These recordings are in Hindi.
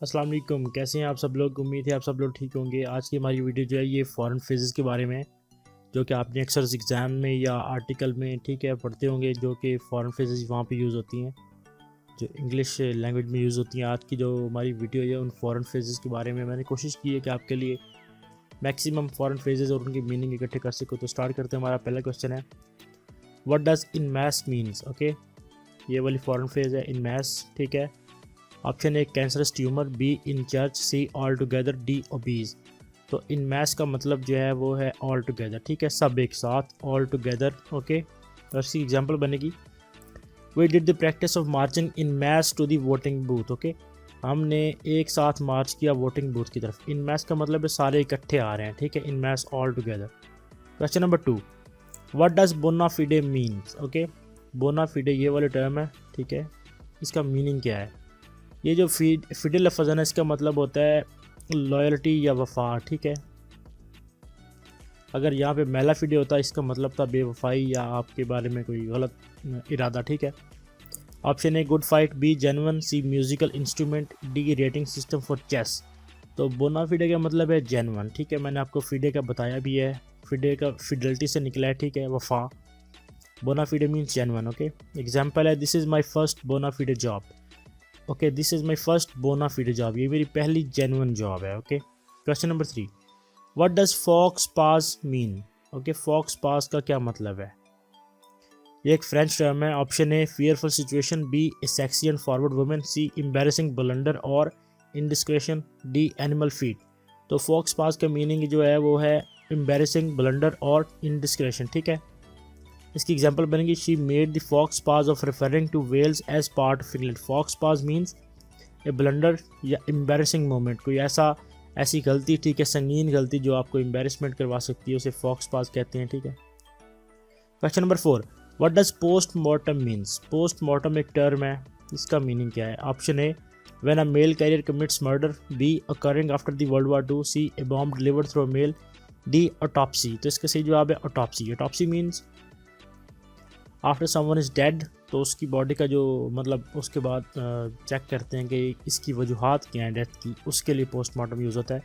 अस्सलाम वालेकुम, कैसे हैं आप सब लोग। उम्मीद है आप सब लोग ठीक होंगे। आज की हमारी वीडियो जो है ये फ़ॉरेन फ्रेजेस के बारे में है, जो कि आपने अक्सर एग्ज़ाम में या आर्टिकल में ठीक है पढ़ते होंगे, जो कि फ़ॉरेन फ्रेजेस वहाँ पे यूज़ होती हैं, जो इंग्लिश लैंग्वेज में यूज़ होती हैं। आज की जो हमारी वीडियो है उन फ़ॉरेन फ्रेजेस के बारे में मैंने कोशिश की है कि आपके लिए मैक्सिमम फ़ॉरेन फ्रेजेस और उनकी मीनिंग इकट्ठे कर सको। तो स्टार्ट करते हैं। हमारा पहला क्वेश्चन है, what does en masse means. Okay, ये वाली फ़ॉरेन फ्रेज है इन मैस, ठीक है। Option A cancerous tumour, B in church, C all together, D obese. तो इन मैस का मतलब जो है वो है ऑल टुगेदर, ठीक है, सब एक साथ, ऑल टुगेदर। ओके, और इसकी एग्जांपल बनेगी, we did the practice of marching en masse to the voting booth. Okay, हमने एक साथ मार्च किया वोटिंग बूथ की तरफ। इन मैस का मतलब है सारे इकट्ठे आ रहे हैं, ठीक है, en masse all together. Question number 2, what does bona fide means. Okay, bona fide ये वाले टर्म है, ठीक है, इसका मीनिंग क्या है। ये जो फिडे लफ्ज़ है ना, इसका मतलब होता है लॉयल्टी या वफा, ठीक है। अगर यहाँ पे मेला फिडे होता है, इसका मतलब था बेवफाई या आपके बारे में कोई गलत इरादा, ठीक है। Option A good fight, B genuine, C musical instrument, D rating system for chess. तो बोना फिडे का मतलब है जेन्युइन, ठीक है, मैंने आपको फिडे का बताया भी है, फिडे का फिडलिटी से निकला है, ठीक है, वफा। Bona fide means genuine. Okay, example है, this is my first bona fide job. Okay, this is my first bona fide job, ये मेरी पहली जेन्युइन जॉब है। Okay, question number 3, what does faux pas mean. Okay, faux pas का क्या मतलब है। ये एक फ्रेंच टर्म है। Option A fearful situation, B a sexy and forward women, C embarrassing blunder और इनडिस्क्रेशन, डी एनिमल फीड। तो फॉक्स पास का मीनिंग जो है वो है एम्बैरेसिंग ब्लंडर और इनडिस्क्रेशन, ठीक है। इसकी एग्जांपल बनेगी, she made the faux pas of referring to Wales as part of England. Faux pas means a blunder या एम्बैरेसिंग मोमेंट, कोई ऐसी गलती, ठीक है, संगीन गलती जो आपको एम्बैरेसमेंट करवा सकती है, उसे फॉक्स पास कहते हैं, ठीक है। Question number 4, what does post mortem means. Post mortem एक टर्म है, इसका मीनिंग क्या है। Option A when a mail carrier commits murder, B occurring after the World War II, C a bomb delivered through a mail, D autopsy. तो इसका सही जवाब है autopsy. Autopsy means after someone is dead, तो उसकी बॉडी का जो मतलब उसके बाद चेक करते हैं कि इसकी वजूहात क्या हैं डेथ की, उसके लिए पोस्टमार्टम यूज़ होता है।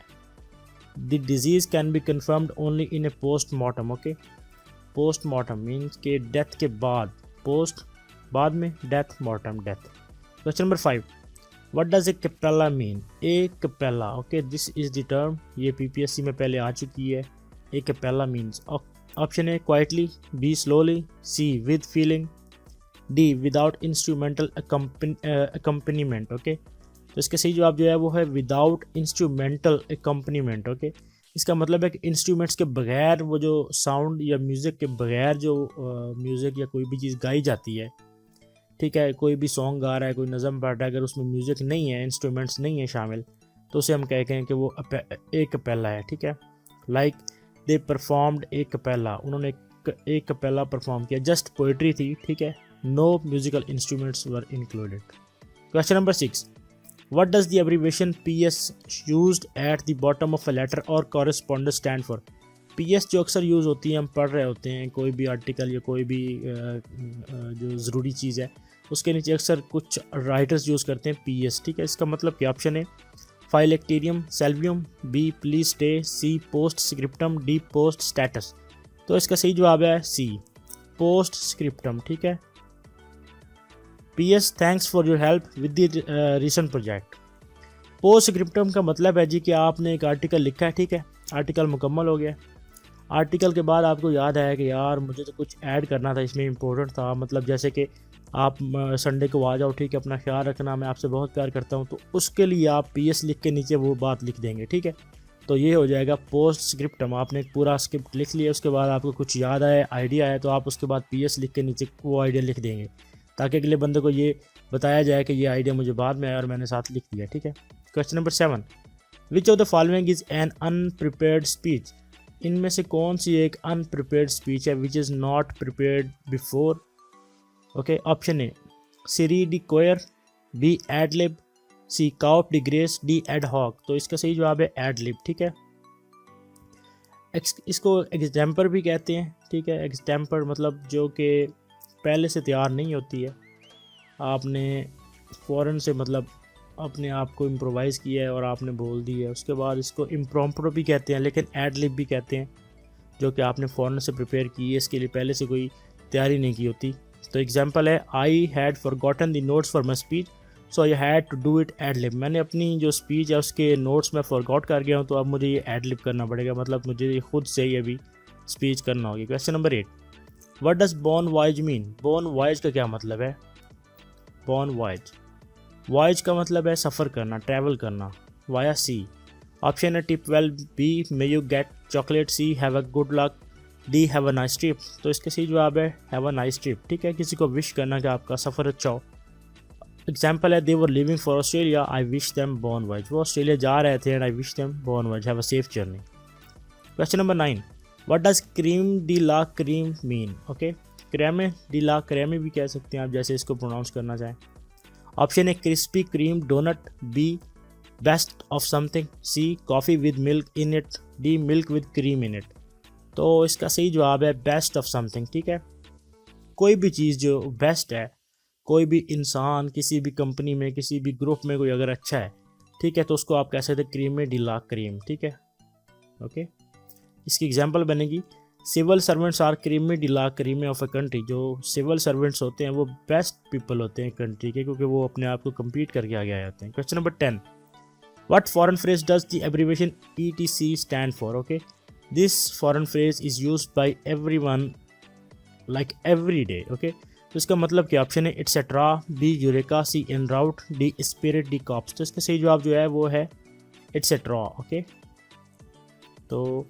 The disease can be confirmed only in a postmortem. Okay, postmortem means के डेथ के बाद, पोस्ट बाद में, death mortem death. Question number 5, what does a cappella mean. A cappella, okay, this is the term, ये PPSC में पहले आ चुकी है। A cappella means, option A quietly, B slowly, C with feeling, D without instrumental accompaniment. Okay, तो इसका सही जवाब जो है वो है विदाउट इंस्ट्रूमेंटल अकम्पनीमेंट। ओके, इसका मतलब है कि इंस्ट्रूमेंट्स के बगैर, वो जो साउंड या म्यूज़िक के बगैर जो म्यूज़िक या कोई भी चीज़ गाई जाती है, ठीक है, कोई भी सॉन्ग गा रहा है, कोई नज़म पढ़ रहा है, अगर उसमें म्यूज़िक नहीं है, इंस्ट्रूमेंट्स नहीं है शामिल, तो उसे हम कहते हैं कि वो एक कैपेला है, ठीक है। Like they performed a cappella, उन्होंने एक कैपेला परफॉर्म किया, जस्ट पोइट्री थी, ठीक है, no musical instruments were included. Question number 6, what does the abbreviation PS used at the bottom of a letter और कॉरेस्पॉन्डेंस स्टैंड फॉर। PS जो अक्सर यूज़ होती है, हम पढ़ रहे होते हैं कोई भी आर्टिकल या कोई भी जो ज़रूरी चीज़ है, उसके नीचे अक्सर कुछ राइटर्स यूज़ करते हैं PS, ठीक है। इसका मतलब क्या, ऑप्शन है फाइलेक्टेरियम सेल्वियम, B please stay, C post scriptum, D post status. तो इसका सही जवाब है सी पोस्ट स्क्रिप्टम, ठीक है। PS thanks for your help with the recent project. Post scriptum का मतलब है जी कि आपने एक आर्टिकल लिखा है, ठीक है, आर्टिकल मुकम्मल हो गया, आर्टिकल के बाद आपको याद आया कि यार मुझे तो कुछ ऐड करना था, इसमें इम्पोर्टेंट था, मतलब जैसे कि आप संडे को आ जाओ, ठीक है, अपना ख्याल रखना, मैं आपसे बहुत प्यार करता हूँ, तो उसके लिए आप PS लिख के नीचे वो बात लिख देंगे, ठीक है। तो ये हो जाएगा पोस्ट स्क्रिप्टम। आपने एक पूरा स्क्रिप्ट लिख लिया, उसके बाद आपको कुछ याद आया, आइडिया है, तो आप उसके बाद PS लिख के नीचे वो आइडिया लिख देंगे, ताकि अगले बंदे को ये बताया जाए कि ये आइडिया मुझे बाद में आया और मैंने साथ लिख दिया, ठीक है। Question number 7, which of the following is an unprepared speech. इनमें से कौन सी एक अनप्रिपेयर्ड स्पीच है, which is not prepared before. Okay, option A cri de coeur, B ad lib, C coup de grace, D ad hoc. तो इसका सही जवाब है एडलिब, ठीक है। इसको एग्जाम्पर भी कहते हैं, ठीक है। एग्जाम्पर मतलब जो कि पहले से तैयार नहीं होती है, आपने फ़ौरन से मतलब अपने आप को इम्प्रोवाइज़ किया है और आपने बोल दी है। उसके बाद इसको इम्प्रॉम्प्टू भी कहते हैं, लेकिन एड लिब भी कहते हैं, जो कि आपने फ़ौरन से प्रिपेयर की है, इसके लिए पहले से कोई तैयारी नहीं की होती। तो एग्जांपल है, I had forgotten the notes for my speech so I had to do it ad lib. मैंने अपनी जो स्पीच है उसके नोट्स में फॉरगॉट कर गया हूँ, तो अब मुझे ये एड लिब करना पड़ेगा, मतलब मुझे ये खुद से ही अभी स्पीच करना होगी। Question number 8, what does bon voyage mean? Bon voyage का क्या मतलब है? बॉन वॉयज, वॉयज का मतलब है सफ़र करना, ट्रैवल करना, वाया सी। ऑप्शन है tip 12 B, may you get chocolate, C have a good luck, D have a nice trip. तो इसका सही जवाब है हैव अ नाइस ट्रिप। ठीक है, किसी को विश करना कि आपका सफ़र अच्छा हो। एग्जाम्पल है, they were living for Australia, I wish them bon voyage. वो ऑस्ट्रेलिया जा रहे थे and I wish them bon voyage, have a safe journey. Question number 9, what does crème de la crème mean? Okay, crème de la crème भी कह सकते हैं आप, जैसे इसको प्रोनाउंस करना चाहें। ऑप्शन है Krispy Kreme doughnut, B best of something, C coffee with milk in it, D milk with cream in it. तो इसका सही जवाब है बेस्ट ऑफ समथिंग। ठीक है, कोई भी चीज़ जो बेस्ट है, कोई भी इंसान किसी भी कंपनी में, किसी भी ग्रुप में कोई अगर अच्छा है, ठीक है, तो उसको आप कह सकते हैं क्रीम में डिला क्रीम। ठीक है, ओके। इसकी एग्जांपल बनेगी, सिविल सर्वेंट्स आर क्रीम में डिला क्रीम ऑफ अ कंट्री। जो सिविल सर्वेंट्स होते हैं वो बेस्ट पीपल होते हैं कंट्री के, क्योंकि वो अपने आप को कम्पीट करके आगे आ जाते हैं। Question number 10, what foreign phrase does the abbreviation ETC stand for? Okay, this foreign phrase is used by everyone like every day. Okay, तो इसका मतलब क्या? ऑप्शन है etcetera, B eureka, C en route, D spirit, D corps. तो इसका सही जवाब जो है वो है एटसेट्रा। ओके, तो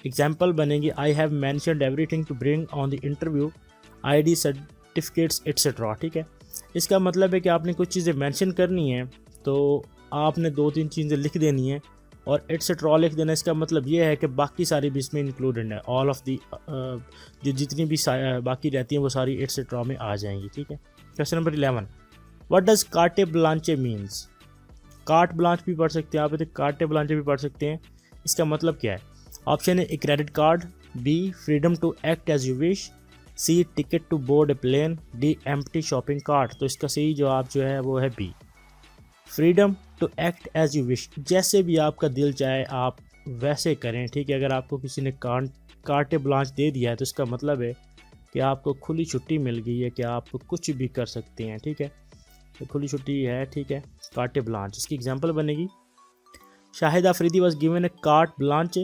एग्जाम्पल बनेगी, I have mentioned everything to bring on the interview, ID certificates etcetera. ठीक है, इसका मतलब है कि आपने कुछ चीज़ें मेंशन करनी है, तो आपने 2-3 चीज़ें लिख देनी है और एटसेट्रा लिख देना। इसका मतलब ये है कि बाकी सारी भी इसमें इंक्लूडेड है, ऑल ऑफ दी जो जितनी भी बाकी रहती हैं वो सारी एटसेट्रा में आ जाएंगी। ठीक है, क्वेश्चन नंबर 11, व्हाट डज कार्टे ब्लांचे मीन्स? कार्ट ब्लांच भी पढ़ सकते हैं आप, कार्टे ब्लांचे भी पढ़ सकते हैं। इसका मतलब क्या है? ऑप्शन है A credit card, B freedom to act as you wish, C ticket to board a plane, D empty shopping cart. तो इसका सही जवाब जो है वो है B, freedom to act as you wish. जैसे भी आपका दिल चाहे आप वैसे करें। ठीक है, अगर आपको किसी ने कार्टे ब्लांच दे दिया है तो इसका मतलब है कि आपको खुली छुट्टी मिल गई है कि आप कुछ भी कर सकते हैं। ठीक है, तो खुली छुट्टी है। ठीक है, कार्टे ब्लांच। इसकी एग्जांपल बनेगी, Shahid Afridi was given A carte blanch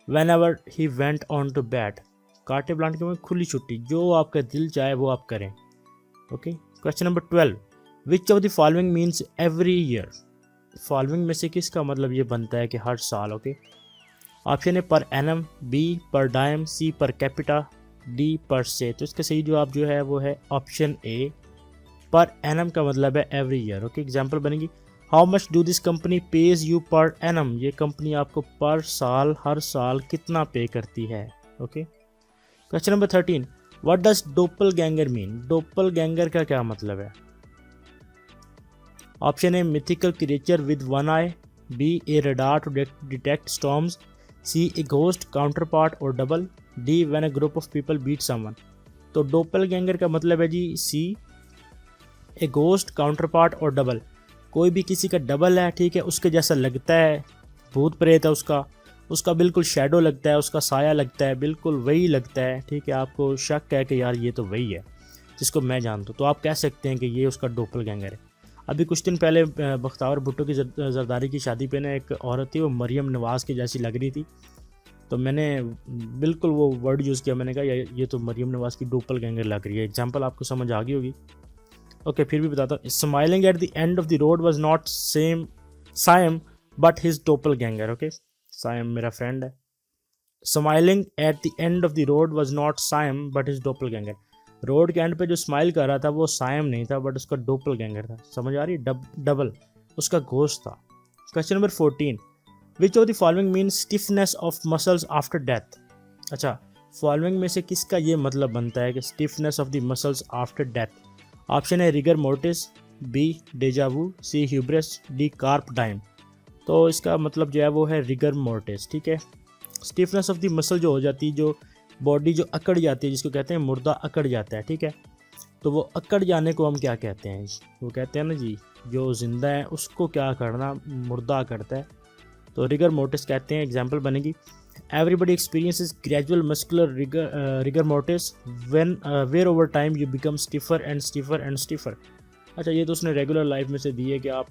whenever he went on to bed। कार्टे ब्लांच के में खुली छुट्टी, जो आपका दिल चाहे वो आप करें। Okay, question number 12, which of the following means every year? Following में से किसका मतलब ये बनता है कि हर साल? ओके, ऑप्शन है पर एनम, बी पर डाइम, सी पर कैपिटा, डी पर से। तो इसका सही जवाब जो है वो है ऑप्शन ए, पर एनम का मतलब है एवरी ईयर। ओके, एग्जाम्पल बनेगी, how much do this company pays you per annum? ये कंपनी आपको पर साल, हर साल कितना पे करती है। Okay, question number 13, what does doppelganger mean? Doppelganger का क्या मतलब है? ऑप्शन है mythical creature with one eye, B a radar to detect storms, C a ghost counter part और double, D when a group of people beat someone. तो डोपल गैंगर का मतलब है जी see, a ghost counter part और डबल। कोई भी किसी का डबल है, ठीक है, उसके जैसा लगता है, भूत प्रेत है उसका बिल्कुल शेडो लगता है, उसका साया लगता है, बिल्कुल वही लगता है। ठीक है, आपको शक है कि यार ये तो वही है जिसको मैं जानता हूँ, तो आप कह सकते हैं कि ये उसका डोपल गैंगर है। अभी कुछ दिन पहले बख्तावर भुट्टो की जरदारी की शादी पे ना एक औरत थी, वो मरियम नवाज़ की जैसी लग रही थी, तो मैंने बिल्कुल वो वर्ड यूज़ किया, मैंने कहा ये तो मरियम नवाज़ की डोपल गैंगर लग रही है। एग्जाम्पल आपको समझ आ गई होगी। ओके, फिर भी बताता हूँ, smiling at the end of the road was not Sime but his doppelganger. Okay, Sime मेरा फ्रेंड है। Smiling at the end of the road was not Sime but his doppelganger. Road के एंड पे जो स्माइल कर रहा था वो साइम नहीं था, बट उसका डोपल गैंगर था। समझ आ रही है? डबल उसका घोस्ट था। Question number 14, which of the following mean stiffness of muscles after death? अच्छा, फॉलोइंग में से किसका ये मतलब बनता है कि stiffness of the muscles after death? Option है रिगर मोर्टिस, बी डेजावू, सी ह्यूब्रेस, डी कार्प डाइम। तो इसका मतलब जो है वो है रिगर मोर्टिस। ठीक है, स्टिफनेस ऑफ द मसल जो हो जाती है, जो बॉडी जो अकड़ जाती है, जिसको कहते हैं मुर्दा अकड़ जाता है। ठीक है, तो वो अकड़ जाने को हम क्या कहते हैं? वो कहते हैं ना जी, जो जिंदा है उसको क्या करना मुर्दा करता है, तो रिगर मोर्टिस कहते हैं। एग्जाम्पल बनेगी, everybody experiences gradual muscular rigor mortis when where over time you become stiffer and stiffer and stiffer. अच्छा, ये तो उसने रेगुलर लाइफ में से दी है कि आप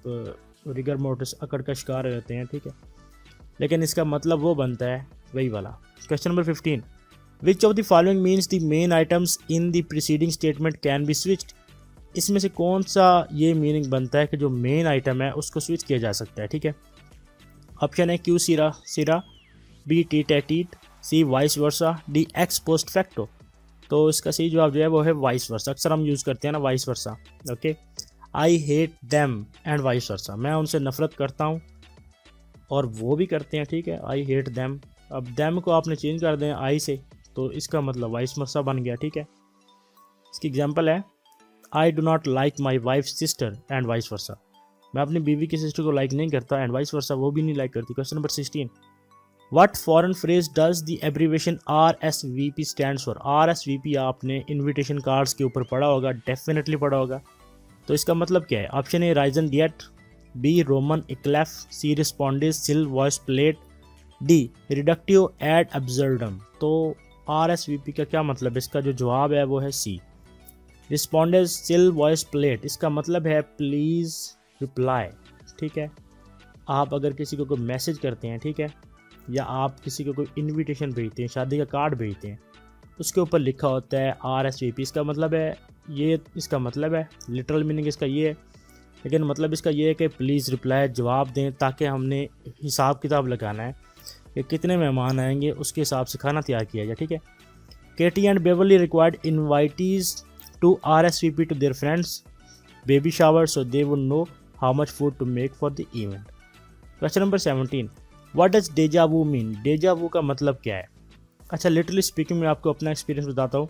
रिगर मोर्टिस अकड़ का शिकार रहते हैं, ठीक है, लेकिन इसका मतलब वो बनता है वही वाला। Question number 15, which of the following means the main items in the preceding statement can be switched. इसमें से कौन सा ये मीनिंग बनता है कि जो मेन आइटम है उसको स्विच किया जा सकता है, ठीक है। ऑप्शन है que sera sera, B tete a tete, C vice versa, D ex post facto. तो इसका सही जवाब जो है वो है वाइस वर्सा। अक्सर हम यूज़ करते हैं ना vice versa. Okay, I hate them and vice versa, मैं उनसे नफरत करता हूँ और वो भी करते हैं, ठीक है, आई हेट देम। अब देम को आपने चेंज कर दें आई से, तो इसका मतलब वाइस वर्सा बन गया, ठीक है। इसकी एग्जांपल है, I do not like my wife sister and vice versa, मैं अपनी बीवी की सिस्टर को लाइक नहीं करता एंड वाइस वर्सा, वो भी नहीं लाइक करती। Question number 16, what foreign phrase does the abbreviation RSVP stands for. RSVP आपने इनविटेशन कार्ड्स के ऊपर पढ़ा होगा, डेफिनेटली पढ़ा होगा, तो इसका मतलब क्या है? Option A raison d'etre, B roman a clef, C repondez s'il vous plait, D reductio ad absurdum. तो RSVP का क्या मतलब है? इसका जो जवाब है वो है सी, रिस्पॉन्डेस सिल वॉइस प्लेट। इसका मतलब है प्लीज़ रिप्लाई, ठीक है। आप अगर किसी को कोई मैसेज करते हैं, ठीक है, या आप किसी को कोई इनविटेशन भेजते हैं, शादी का कार्ड भेजते हैं, उसके ऊपर लिखा होता है RSVP। इसका मतलब है ये, इसका मतलब है लिटरल मीनिंग इसका ये है, लेकिन मतलब इसका ये है कि प्लीज़ रिप्लाई, जवाब दें, ताकि हमने हिसाब किताब लगाना है कि कितने मेहमान आएंगे, उसके हिसाब से खाना तैयार किया जाए, ठीक है। Katie and Beverly required invitees to RSVP to their friends baby shower so they would know how much food to make for the event. Question number 17, what does deja vu mean. Deja vu का मतलब क्या है? अच्छा, लिटरली स्पीकिंग, मैं आपको अपना एक्सपीरियंस बताता हूँ।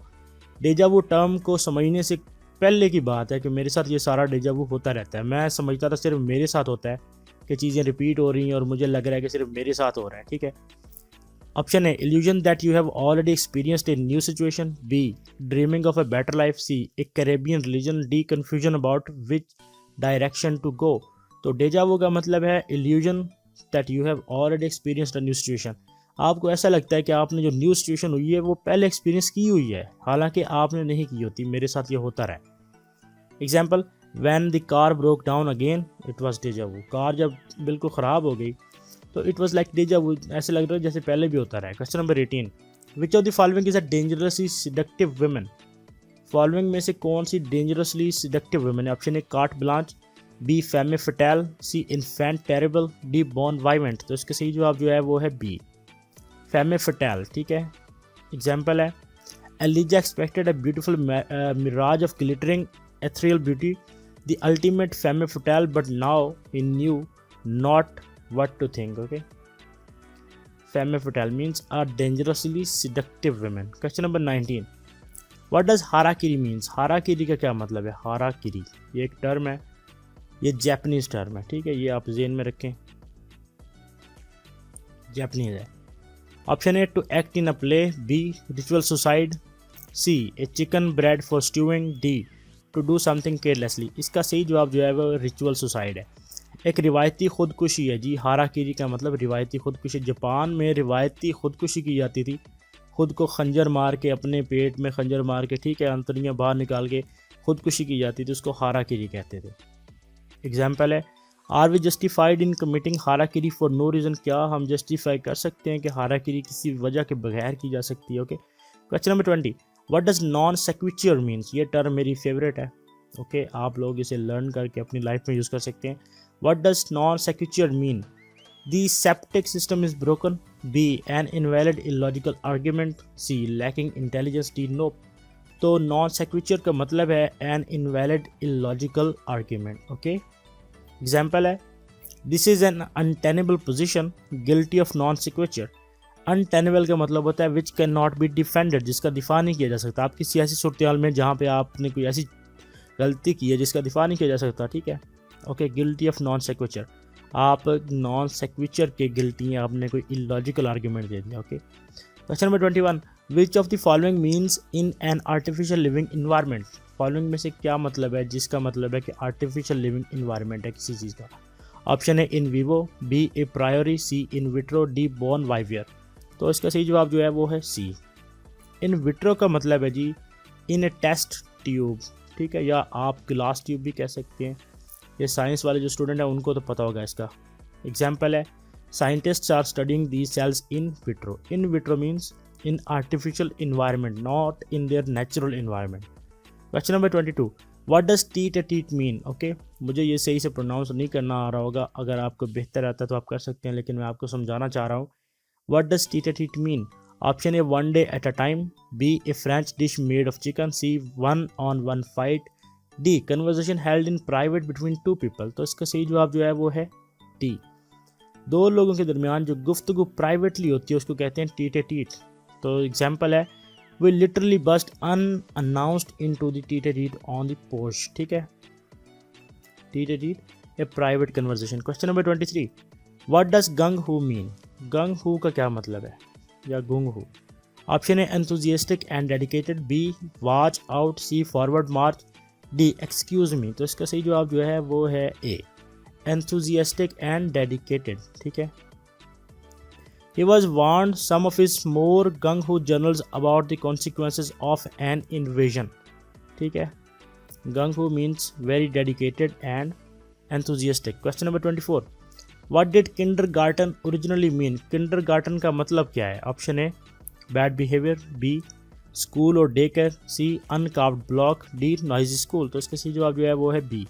डेजा वू टर्म को समझने से पहले की बात है कि मेरे साथ ये सारा डेजा वू होता रहता है। मैं समझता था सिर्फ मेरे साथ होता है कि चीज़ें रिपीट हो रही हैं और मुझे लग रहा है कि सिर्फ मेरे साथ हो रहा है, ठीक है। ऑप्शन है illusion that you have already experienced a new situation, B dreaming of a better life, C a Caribbean religion, D confusion about which direction to go. तो डेजा वू का मतलब है illusion that you have already experienced a new situation. आपको ऐसा लगता है कि आपने जो न्यू सिचुएशन हुई है वो पहले एक्सपीरियंस की हुई है, हालांकि आपने नहीं की होती। मेरे साथ ये होता रहा है। Example, when the car broke down again it was deja vu. Car जब बिल्कुल ख़राब हो गई तो it was like deja vu, ऐसे लग रहा है जैसे पहले भी होता रहा है। Question number 18, which of the following is a dangerously seductive women. Following में से कौन सी डेंजरसली सिडक्टिव वुमेन है? Option A carte blanche, B femme fatale, C enfant terrible, D bon vivant. तो इसका सही जवाब जो है वो है बी, फेमे फटेल, ठीक है। एग्जाम्पल है, Eliza expected a beautiful mirage of glittering ethereal beauty, the ultimate femme fatale, but now he knew not what to think. Okay, femme fatale means a dangerously seductive women. Question number 19, what does harakiri means। harakiri का क्या मतलब है? harakiri ये एक टर्म है, ये जापानीज टर्म है, ठीक है, ये आप ज़हन में रखें, जापानीज है। Option A to act in a play, B ritual suicide, C a chicken bread for stewing, D to do something carelessly. इसका सही जवाब जो है वो रिचुअल सुसाइड है, एक रिवायती खुदकुशी है जी। हाराकीरी का मतलब रिवायती खुदकुशी। जापान में रिवायती खुदकुशी की जाती थी, खुद को खंजर मार के, अपने पेट में खंजर मार के, ठीक है, अंतड़ियाँ बाहर निकाल के खुदकुशी की जाती थी, उसको हाराकीरी कहते थे। एग्जाम्पल है, are we justified in committing harakiri for no reason. क्या हम जस्टिफाई कर सकते हैं कि हाराकीरी किसी वजह के बगैर की जा सकती है? Okay, question number 20, what does non sequitur means. ये टर्म मेरी फेवरेट है, ओके, आप लोग इसे लर्न करके अपनी लाइफ में यूज़ कर सकते हैं। What does non-sequitur mean? The septic system is broken. B. An invalid illogical argument. C. Lacking intelligence. D. Nope. तो non sequitur का मतलब है an invalid illogical argument. Okay. Example है, this is an untenable position. Guilty of non sequitur. Untenable का मतलब होता है which cannot be defended, जिसका दिफा नहीं किया जा सकता। आपकी सियासी सूरत में जहाँ पे आपने कोई ऐसी गलती की है जिसका दिफा नहीं किया जा सकता, ठीक है। ओके, गिल्टी ऑफ नॉन सेक्विचर, आप नॉन सेक्विचर के गिल्टी हैं, आपने कोई इलॉजिकल आर्ग्यूमेंट दे दिया। Okay, question number 21, which of the following means in an artificial living environment. Following में से क्या मतलब है जिसका मतलब है कि आर्टिफिशियल लिविंग इन्वायरमेंट है किसी चीज़ का? ऑप्शन है in vivo, B a priori, C in vitro, D bon viveur. तो इसका सही जवाब जो है वो है सी। इन विट्रो का मतलब है जी इन ए टेस्ट ट्यूब, ठीक है, या आप ग्लास ट्यूब भी कह सकते हैं। ये साइंस वाले जो स्टूडेंट हैं उनको तो पता होगा इसका। एग्जाम्पल है scientists are studying the cells in vitro. In vitro means in artificial environment, not in their natural environment. Question number 22, what does tete a tete mean? Okay, मुझे ये सही से प्रोनाउंस नहीं करना आ रहा होगा, अगर आपको बेहतर आता है तो आप कर सकते हैं, लेकिन मैं आपको समझाना चाह रहा हूँ। What does tete a tete mean? Option A one day at a time, B a French dish made of chicken, C one on one fight, D conversation held in private between two people. तो इसका सही जवाब जो है वो है डी। दो लोगों के दरमियान जो गुफ्तगू प्राइवेटली होती है उसको कहते हैं टीट ए टीट। तो एग्जाम्पल है we literally burst unannounced into the tete a tete on the porch, ठीक है, tete a tete a private conversation. Question number 23, what does gung ho mean? Gung ho का क्या मतलब है, या गुंग हू? ऑप्शन है enthusiastic and dedicated, B watch out, C forward march, D excuse me. तो इसका सही जवाब जो है वो है ए, एंथुजियास्टिक एंड डेडिकेटेड, ठीक है। He was warned some of his more gung-ho journals about the consequences of an invasion, ठीक है। gung-ho means very dedicated and enthusiastic. Question number 24, what did kindergarten originally mean? kindergarten का मतलब क्या है? ऑप्शन है bad behavior, B स्कूल और डे केयर, सी अनकार्व्ड ब्लॉक, डी नॉइजी स्कूल। तो इसका सही जवाब जो है वो है बी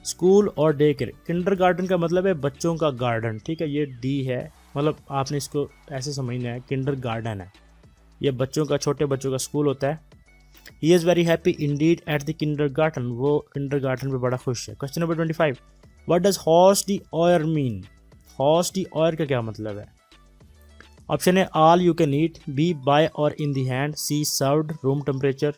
स्कूल और डे केयर। किंडरगार्टन का मतलब है बच्चों का गार्डन, ठीक है, ये डी है, मतलब आपने इसको ऐसे समझना है, किंडरगार्टन है ये बच्चों का, छोटे बच्चों का स्कूल होता है। He is very happy indeed at the kindergarten, वो किंडरगार्टन पे बड़ा खुश है। Question number 25, what does hors D mean मीन? हॉर्स डी ऑयर का क्या मतलब है? ऑप्शन है all you can eat, B by or in the hand, C served room temperature,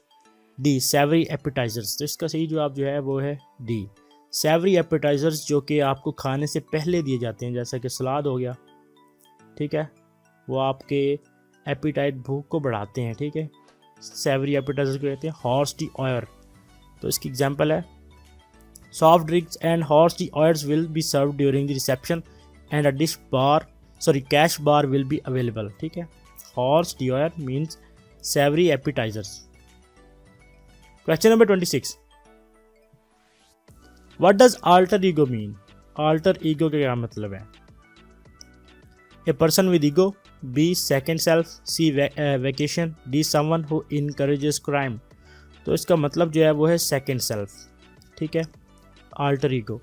D savoury appetizers. तो इसका सही जवाब जो है वो है डी सेवरी एपिटाइजर्स, जो कि आपको खाने से पहले दिए जाते हैं, जैसा कि सलाद हो गया, ठीक है, वो आपके एपिटाइट भूख को बढ़ाते हैं, ठीक है। सेवरी एपिटाइजर्स को कहते हैं हॉर्स डी ऑयर। तो इसकी एग्जांपल है soft drinks and hors d'oeuvres will be serve during the reception and a cash bar will be available, ठीक है। Hors D or means savoury appetizers. Question number 26, what does alter ego mean? Alter ego का क्या मतलब है? A person with ego, B second self, C vacation, D someone who encourages crime. तो इसका मतलब जो है वो है सेकेंड सेल्फ, ठीक है, अल्टर ईगो।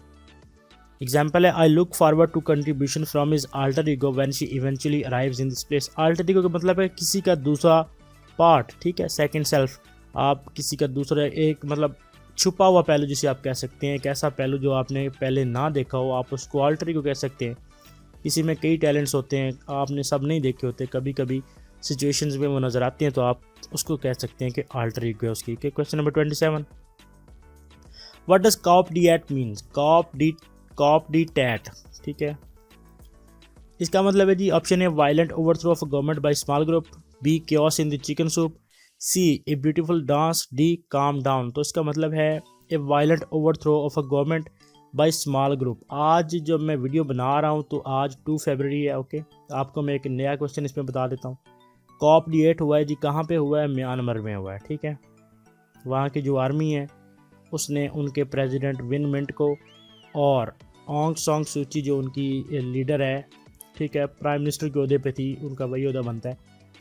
एग्जाम्पल है I look forward to contribution from his alter ego when she eventually arrives in this place. Alter ego का मतलब है किसी का दूसरा पार्ट, ठीक है, सेकेंड सेल्फ, आप किसी का दूसरा एक मतलब छुपा हुआ पहलू जिसे आप कह सकते हैं, एक ऐसा पहलू जो आपने पहले ना देखा हो, आप उसको अल्टर ईगो कह सकते हैं। किसी में कई टैलेंट्स होते हैं, आपने सब नहीं देखे होते, कभी कभी सिचुएशंस में वो नज़र आती हैं, तो आप उसको कह सकते हैं कि अल्टर ईगो है उसकी। Question number 27, what does coup d'etat means? Coup d'etat, ठीक है, इसका मतलब है जी ऑप्शन है violent overthrow of a government by small group, B chaos in the chicken soup, C a beautiful dance, D calm down. तो इसका मतलब है a violent overthrow of a government by small group. आज जब मैं वीडियो बना रहा हूँ तो आज 2 फरवरी है, ओके। आपको मैं एक नया क्वेश्चन इसमें बता देता हूँ। कॉप डी 8 हुआ है जी, कहाँ पे हुआ है? म्यांमार में हुआ है, ठीक है। वहाँ की जो आर्मी है उसने उनके प्रेसिडेंट विन मिंट को और ऑंग सांग सूची जो उनकी लीडर है, ठीक है, प्राइम मिनिस्टर के ओहदे पे थी, उनका वही ओहदा बनता है,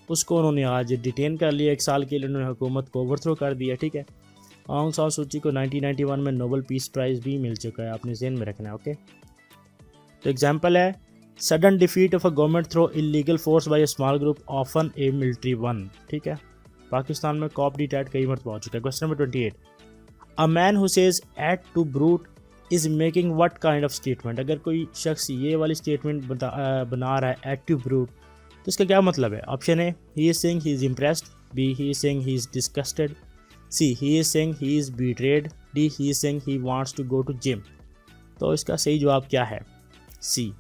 उसको उन्होंने आज डिटेन कर लिया। 1 साल के लिए उन्होंने हुकूमत को ओवरथ्रो कर दिया, ठीक है। ऑंग सांग सूची को 1991 में नोबेल पीस प्राइज़ भी मिल चुका है, आपने ज़हन में रखना है, ओके। तो एग्जांपल है sudden defeat of a government through illegal force by a small group often a military one, ठीक है। पाकिस्तान में कॉप डी टैट कई मरतबा हो चुका है। Question number 28, a man who says et tu Brute is making what kind of statement? अगर कोई शख्स ये वाली स्टेटमेंट बना रहा है एट टू ब्रूट, तो इसका क्या मतलब है? ऑप्शन है he is saying he is impressed, B he is saying he is disgusted, C he is saying he is betrayed, D he is saying he wants to go to gym. तो इसका सही जवाब क्या है? C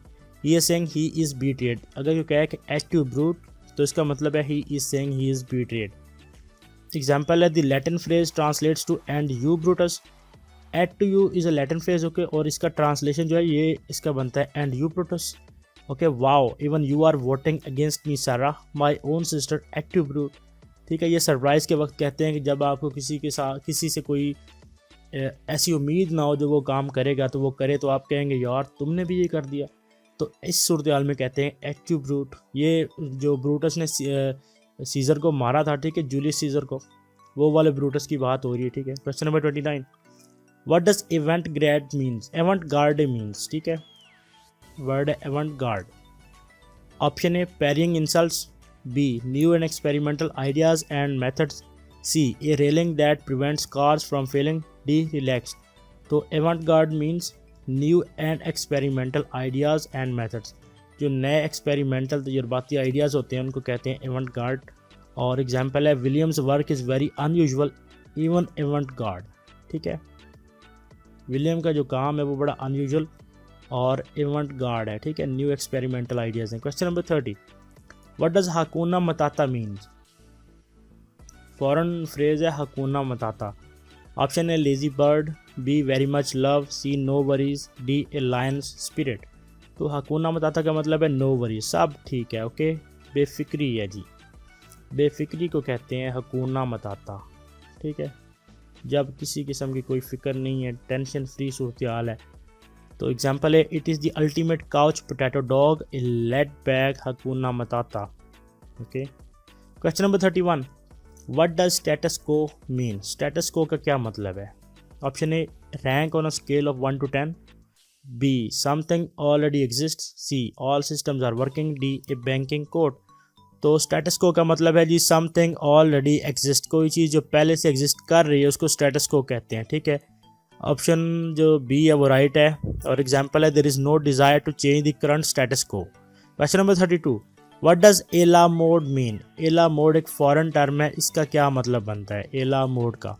he is saying he is betrayed. अगर कोई कहे कि एट टू ब्रूट तो इसका मतलब है he is saying he is betrayed. Example है the Latin phrase translates to and you Brutus. Et tu you is a Latin phrase, okay, और इसका ट्रांसलेशन जो है ये इसका बनता है and you Brutus, okay. Wow even you are voting against me Sarah my own sister et tu Brute, ठीक है। ये सरप्राइज़ के वक्त कहते हैं कि जब आपको किसी के साथ किसी से कोई ऐसी उम्मीद ना हो जो वो काम करेगा तो वो करे, तो आप कहेंगे यार तुमने भी ये कर दिया। तो इस सूरत हाल में कहते हैं एट टू ब्रूट। ये जो ब्रूटस ने सीज़र को मारा था, ठीक है, जूलियस सीज़र को, वो वाले ब्रूटस की बात हो रही है, ठीक है। Question number 29, what does avant garde means? Avant garde means, ठीक है, word avant garde. Option A pairing insults, B new and experimental ideas and methods, C a railing that prevents cars from falling, D relax. तो avant garde means new and experimental ideas and methods. जो नए एक्सपेरिमेंटल तजुर्बाती आइडियाज़ होते हैं उनको कहते हैं एवेंट गार्ड। और एग्जांपल है Williams work is very unusual even avant garde, ठीक है। विलियम का जो काम है वो बड़ा अनयूजुअल और एवेंट गार्ड है, ठीक है, न्यू एक्सपेरिमेंटल आइडियाज़ हैं। Question number 30, what does hakuna matata means? Foreign phrase है हकूना मताता। ऑप्शन है lazy bird, B very much love, C no worries, D a lion's spirit. तो हकूना मताता का मतलब है नो वरीज, सब ठीक है, ओके, बेफिक्री है जी। बेफिक्री को कहते हैं हकूना मताता, ठीक है, जब किसी किस्म की कोई फ़िक्र नहीं है, टेंशन फ्री सूरत हाल है। तो एग्जांपल है it is the ultimate couch potato dog a laid back hakuna matata, okay. Question number 31, what does status quo mean? Status quo का क्या मतलब है? Option A rank on a scale of 1 to 10, B something already exist, C all systems are working, D a banking code. तो स्टेटस को का मतलब है जी समथिंग ऑलरेडी एग्जिस्ट, कोई चीज़ जो पहले से एग्जिस्ट कर रही है उसको स्टेटस को कहते हैं, ठीक है। ऑप्शन जो बी है वो राइट है। और एग्जांपल है there is no desire to change the current status को। Question number 32, what does a la mode mean? A la mode एक फॉरेन टर्म है, इसका क्या मतलब बनता है एला मोड का?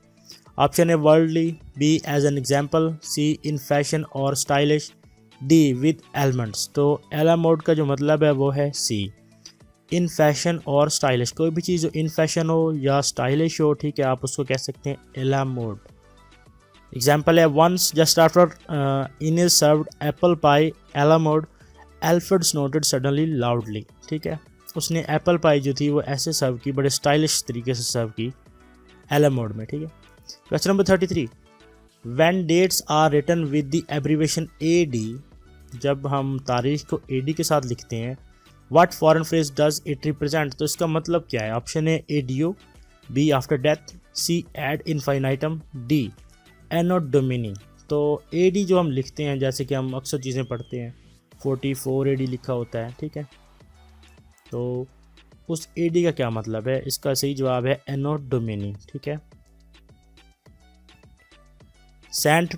Option A worldly, B as an example, C in fashion और स्टाइलिश, डी विद एलिमेंट्स। तो एला मोड का जो मतलब है वो है सी, इन फैशन और स्टाइलिश। कोई भी चीज़ जो इन फैशन हो या स्टाइलिश हो, ठीक है, आप उसको कह सकते हैं एला मोड। एग्जाम्पल है once just after in is served apple pie a la mode, Alfred snorted suddenly loudly, ठीक है, उसने एप्पल पाई जो थी वो ऐसे सर्व की, बड़े स्टाइलिश तरीके से सर्व की एला मोड में, ठीक है। Question number 33, when dates are written with the abbreviation AD, जब हम तारीख को AD के साथ लिखते हैं, what foreign phrase does it represent? तो इसका मतलब क्या है? ऑप्शन है ADO, be after death, C add इनफाइनाइटम, D I know Duminy. तो AD जो हम लिखते हैं, जैसे कि हम अक्सर चीज़ें पढ़ते हैं 44 AD लिखा होता है, ठीक है, तो उस AD का क्या मतलब है? इसका सही जवाब है एनो डोमिनी, ठीक है। Saint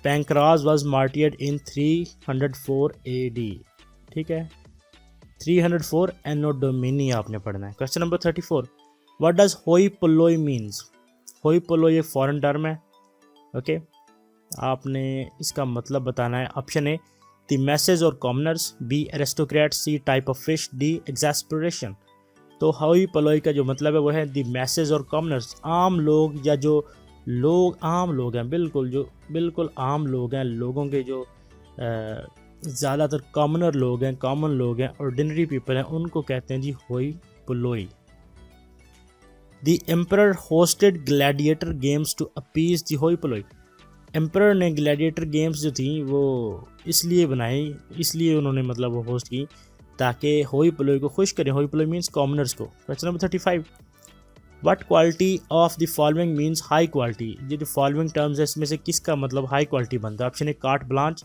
Pancras was martyred in 304 AD, ठीक है, 304 एनो डोमिनी आपने पढ़ना है। क्वेश्चन नंबर 34, व्हाट डज होई पोलोई मीन्स? होई पोलोई एक फॉरेन टर्म है, ओके, आपने इसका मतलब बताना है। Option A the masses or commoners, B aristocrat, C type of fish, D exasperation. तो होई पोलोई का जो मतलब है वो है द मैसेज और कॉमनर्स, आम लोग या जो लोग आम लोग हैं, बिल्कुल जो बिल्कुल आम लोग हैं, लोगों के जो ज़्यादातर कॉमनर लोग हैं, कॉमन लोग हैं, ऑर्डिनरी पीपल हैं, उनको कहते हैं जी hoi polloi. The emperor hosted gladiator games to appease the hoi polloi. Emperor ने ग्लैडिएटर गेम्स जो थी वो इसलिए बनाई, इसलिए उन्होंने मतलब वो होस्ट की ताकि होई पोलोई को खुश करें। होई पोलोई मीन्स कॉमनर्स को। Question number 35, what quality of the following means high quality? ये जो फॉलोइंग टर्म्स है इसमें से किसका मतलब हाई क्वालिटी बनता है? Option A carte blanche,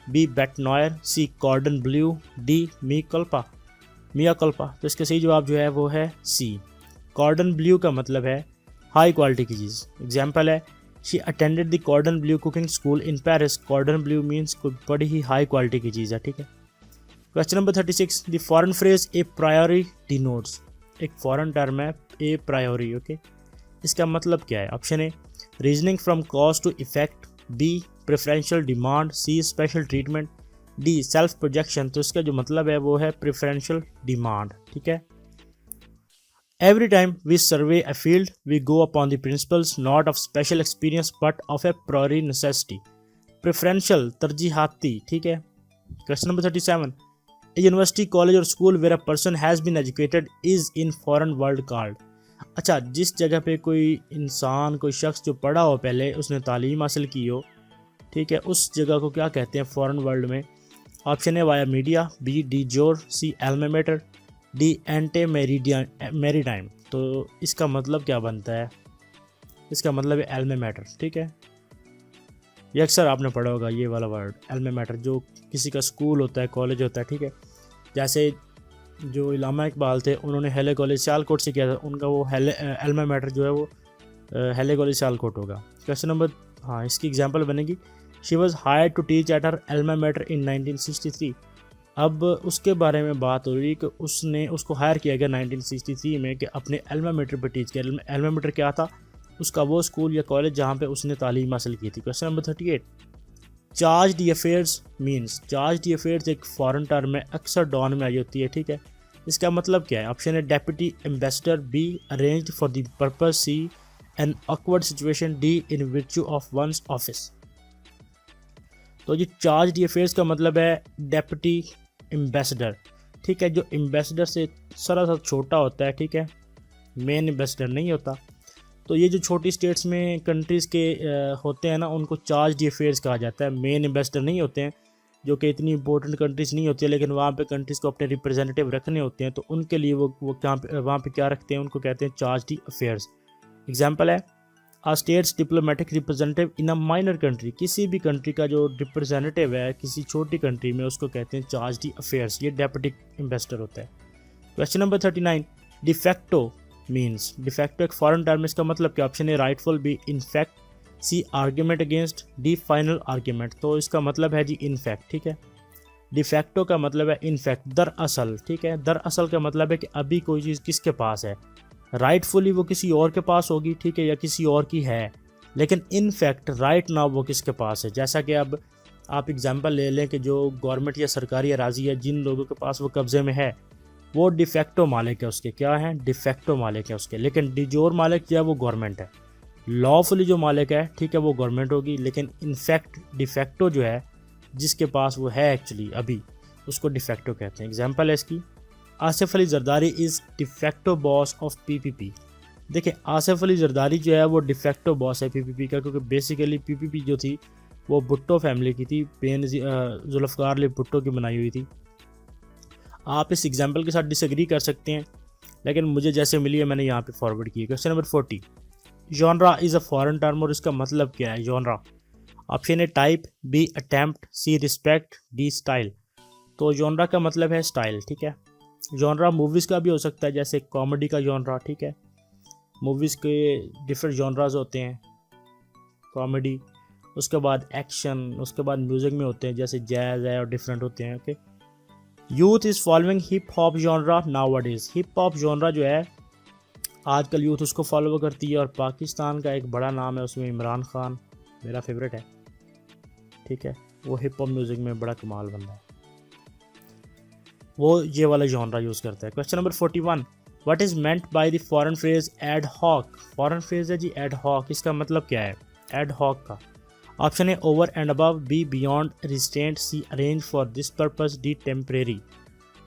B bete noire, C cordon bleu, D mea culpa. तो इसका सही जवाब जो है वो है सी, कॉर्डन ब्लू का मतलब है हाई क्वालिटी की चीज़। एग्जाम्पल है she attended the cordon bleu cooking school in Paris. Cordon bleu means कोई बड़ी ही हाई क्वालिटी की चीज़ है, ठीक है। Question number 36, the foreign phrase a priori denotes. एक फॉरेन टर्म है ए प्रायोरी, ओके, इसका मतलब क्या है? Option A reasoning from cause to effect, B preferential demand, C special treatment, D self projection. तो इसका जो मतलब है वो है प्रेफरेंशियल डिमांड, ठीक है। Every time we survey a field, we go upon the principles not of special experience but of a priori necessity. Preferential, तरजीहाती, ठीक है. Question number 37. A university, college or school where a person has been educated is in foreign world called. अच्छा, जिस जगह पे कोई इंसान, कोई शख्स जो पढ़ा हो पहले, उसने तालीम हासिल की हो, ठीक है, उस जगह को क्या कहते हैं फॉरेन वर्ल्ड में? Option A via media, B de jure, C alma mater, D ante maritime. तो इसका मतलब क्या बनता है? इसका मतलब है एल्मा मैटर, ठीक है. ये अक्सर आपने पढ़ा होगा ये वाला वर्ड एल्मा मैटर, जो किसी का स्कूल होता है, कॉलेज होता है, ठीक है. जैसे जो इलामा इकबाल थे, उन्होंने हेले कॉलेज सियालकोट से किया था, उनका वो एल्मा मैटर जो है वो हेले कॉलेज सियालकोट होगा. क्वेश्चन नंबर, हाँ, इसकी एग्जांपल बनेगी. She was hired to teach at her alma mater in 1963. अब उसके बारे में बात हो रही है कि उसको हायर किया गया 1963 में कि अपने एल्मा मैटर पर टीच किया. एल्मा मैटर क्या था? उसका वो स्कूल या कॉलेज जहाँ पे उसने तालीम हासिल की थी. Question number 38. Charge d' affairs means. Charge d' affairs एक फॉरेन टर्म है, अक्सर डॉन में आई होती है, ठीक है. इसका मतलब क्या है? ऑप्शन है deputy ambassador, B arranged for the purpose, C an awkward situation, D in virtue of one's office. तो ये चार्ज डी अफेयर्स का मतलब है डेप्यूटी एम्बेसडर, ठीक है, जो एम्बेसडर से सा छोटा होता है, ठीक है, मेन एम्बेसडर नहीं होता. तो ये जो छोटी स्टेट्स में कंट्रीज़ के होते हैं ना, उनको चार्ज डी अफेयर्स कहा जाता है. मेन एम्बेसडर नहीं होते हैं, जो कि इतनी इंपॉर्टेंट कंट्रीज़ नहीं होती है, लेकिन वहाँ पे कंट्रीज़ को अपने रिप्रेजेंटेटिव रखने होते हैं, तो उनके लिए वो वहाँ पे क्या रखते हैं, उनको कहते हैं चार्ज डी अफेयर्स. एग्जाम्पल है a state's diplomatic representative in a minor country. किसी भी कंट्री का जो रिप्रेजेंटेटिव है किसी छोटी कंट्री में, उसको कहते हैं चार्ज डी अफेयर्स. ये डेप्यूटी एम्बेसडर होता है. Question number 39. De facto means. De facto एक फॉरेन टर्म, इसका मतलब क्या? Option A rightful, B in fact, C argument against, D final argument. तो इसका मतलब है जी इनफैक्ट, ठीक है. डिफेक्टो का मतलब है इनफैक्ट, दरअसल, ठीक है. दरअसल का मतलब है कि अभी कोई चीज़ किसके पास है. राइटफुली वो किसी और के पास होगी, ठीक है, या किसी और की है, लेकिन इनफैक्ट राइट नाउ वो किसके पास है. जैसा कि अब आप एग्जांपल ले लें कि जो गवर्नमेंट या सरकारी अराजी है, जिन लोगों के पास वो कब्जे में है, वो डिफेक्टो मालिक है उसके. क्या है? डिफेक्टो मालिक है उसके. लेकिन डिजोर मालिक जो है वो गवर्नमेंट है. लॉफुली जो मालिक है, ठीक है, वो गवर्नमेंट होगी, लेकिन इनफैक्ट डिफेक्टो जो है, जिसके पास वो है एक्चुअली अभी, उसको डिफेक्टो कहते हैं. एग्जाम्पल है इसकी, Asif Ali Zardari is de facto boss of PPP. देखिए, आसिफ अली जरदारी जो है वो डिफेक्टो बॉस है पीपीपी का, क्योंकि बेसिकली पीपीपी जो थी वो भुट्टो फैमिली की थी, जुल्फ़िकार अली भुट्टो की बनाई हुई थी. आप इस एग्जाम्पल के साथ डिसएग्री कर सकते हैं, लेकिन मुझे जैसे मिली है मैंने यहाँ पे फॉरवर्ड की है. Question number 40. Genre is a foreign term, और इसका मतलब क्या है genre? Option A type, B attempt, C respect, D style. तो जॉनरा का मतलब है स्टाइल, ठीक है. जॉनरा मूवीज़ का भी हो सकता है, जैसे कॉमेडी का जॉनरा, ठीक है. मूवीज़ के डिफरेंट जॉनराज होते हैं, कॉमेडी, उसके बाद एक्शन, उसके बाद म्यूज़िक में होते हैं, जैसे जैज़ है और डिफरेंट होते हैं, okay. Youth is following hip hop genre nowadays. Hip hop genre जो है आजकल यूथ उसको फॉलो करती है, और पाकिस्तान का एक बड़ा नाम है उसमें इमरान खान, मेरा फेवरेट है, ठीक है. वो हिप हॉप म्यूज़िक में बड़ा कमाल बंदा है, वो ये वाला जॉनरा यूज़ करता है. Question number 41. What is meant by the foreign phrase ad hoc. Foreign phrase है जी एड हॉक. इसका मतलब क्या है एड हॉक का? ऑप्शन है over and above, B beyond resistant, C arrange for this purpose, D temporary.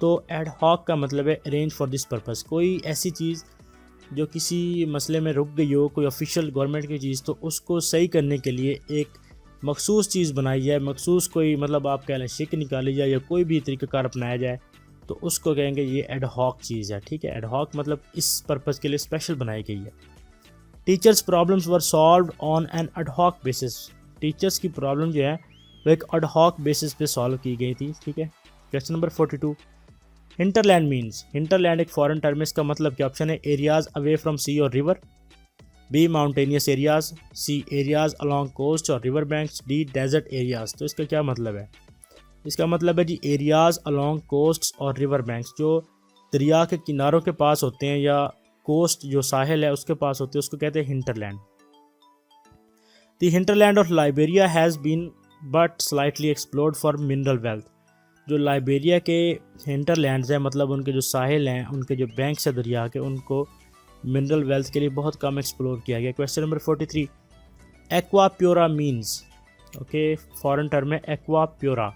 तो एड हॉक का मतलब है अरेंज फॉर दिस पर्पस. कोई ऐसी चीज़ जो किसी मसले में रुक गई हो, कोई ऑफिशियल गवर्नमेंट की चीज़, तो उसको सही करने के लिए एक मखसूस चीज़ बनाई जाए, मखसूस कोई मतलब आप कह लें शिक निकाली जाए, या कोई भी तरीक़ाकार अपनाया जाए, तो उसको कहेंगे ये एड हॉक चीज़ है, ठीक है. एड हॉक मतलब इस पर्पज़ के लिए स्पेशल बनाई गई है. Teachers problems were solved on an ad hoc basis. Teachers की प्रॉब्लम जो है वो एक एड हॉक बेसिस पे सॉल्व की गई थी, ठीक है. Question number 42. Hinterland means. Hinterland एक फॉरेन टर्म है, इसका मतलब क्या? ऑप्शन है एरियाज अवे फ्रॉम सी और river, B mountainous areas, C areas along coast और river banks, D desert areas. तो इसका क्या मतलब है? इसका मतलब है जी एरियाज अलॉन्ग कोस्ट और रिवर बैंक्स, जो दरिया के किनारों के पास होते हैं या कोस्ट जो साहिल है उसके पास होते हैं, उसको कहते हैं hinterland. The hinterland of Liberia has been but slightly explored for mineral wealth. जो लाइबेरिया के हिंटरलैंड्स हैं, मतलब उनके जो साहिल हैं, उनके जो बैंक्स है दरिया के, उनको मिनरल वेल्थ के लिए बहुत कम एक्सप्लोर किया गया। Question number 43, aqua pura means. Okay, foreign term है एक्वाप्योरा।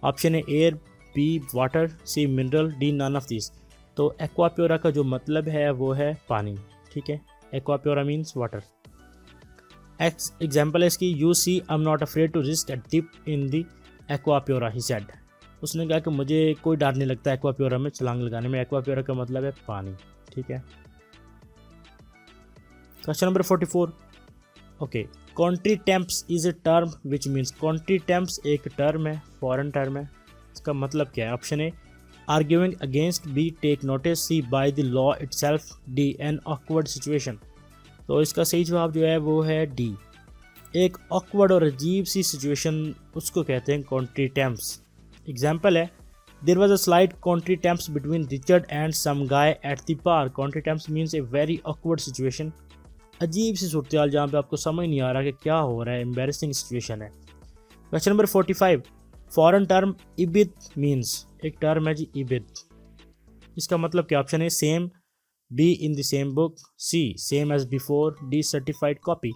ऑप्शन है air, B water, C mineral, D none of this. तो एक्वाप्योरा का जो मतलब है वो है पानी, ठीक है। एक्वाप्योरा मीन्स वाटर। एग्जाम्पल है इसकी, you see I am not afraid to risk a dip in the aqua pura he said. उसने कहा कि मुझे कोई डर नहीं लगता एक्वाप्योरा में छलांग लगाने में। एक्वाप्योरा का मतलब है पानी, ठीक है। Question number 44, okay, contretemps is a term which means. Contretemps एक टर्म है, फॉरेन टर्म है, इसका मतलब क्या है। Option A arguing against, B take notice, C by the law itself, D an awkward situation. तो इसका सही जवाब जो है वो है डी। एक ऑकवर्ड और अजीब सी सिचुएशन उसको कहते हैं कंट्री टेम्प्स। एग्जाम्पल है, there was a slight contretemps between Richard and some guy at the bar. Contretemps means a very awkward situation, अजीब सी सूरत हाल जहाँ पे आपको समझ नहीं आ रहा कि क्या हो रहा है, एम्बेरसिंग सिचुएशन है। Question number 45, foreign term ibid means. एक टर्म है जी इबिद, इसका मतलब क्या। ऑप्शन है same, B in the same book, C same as before, D certified copy.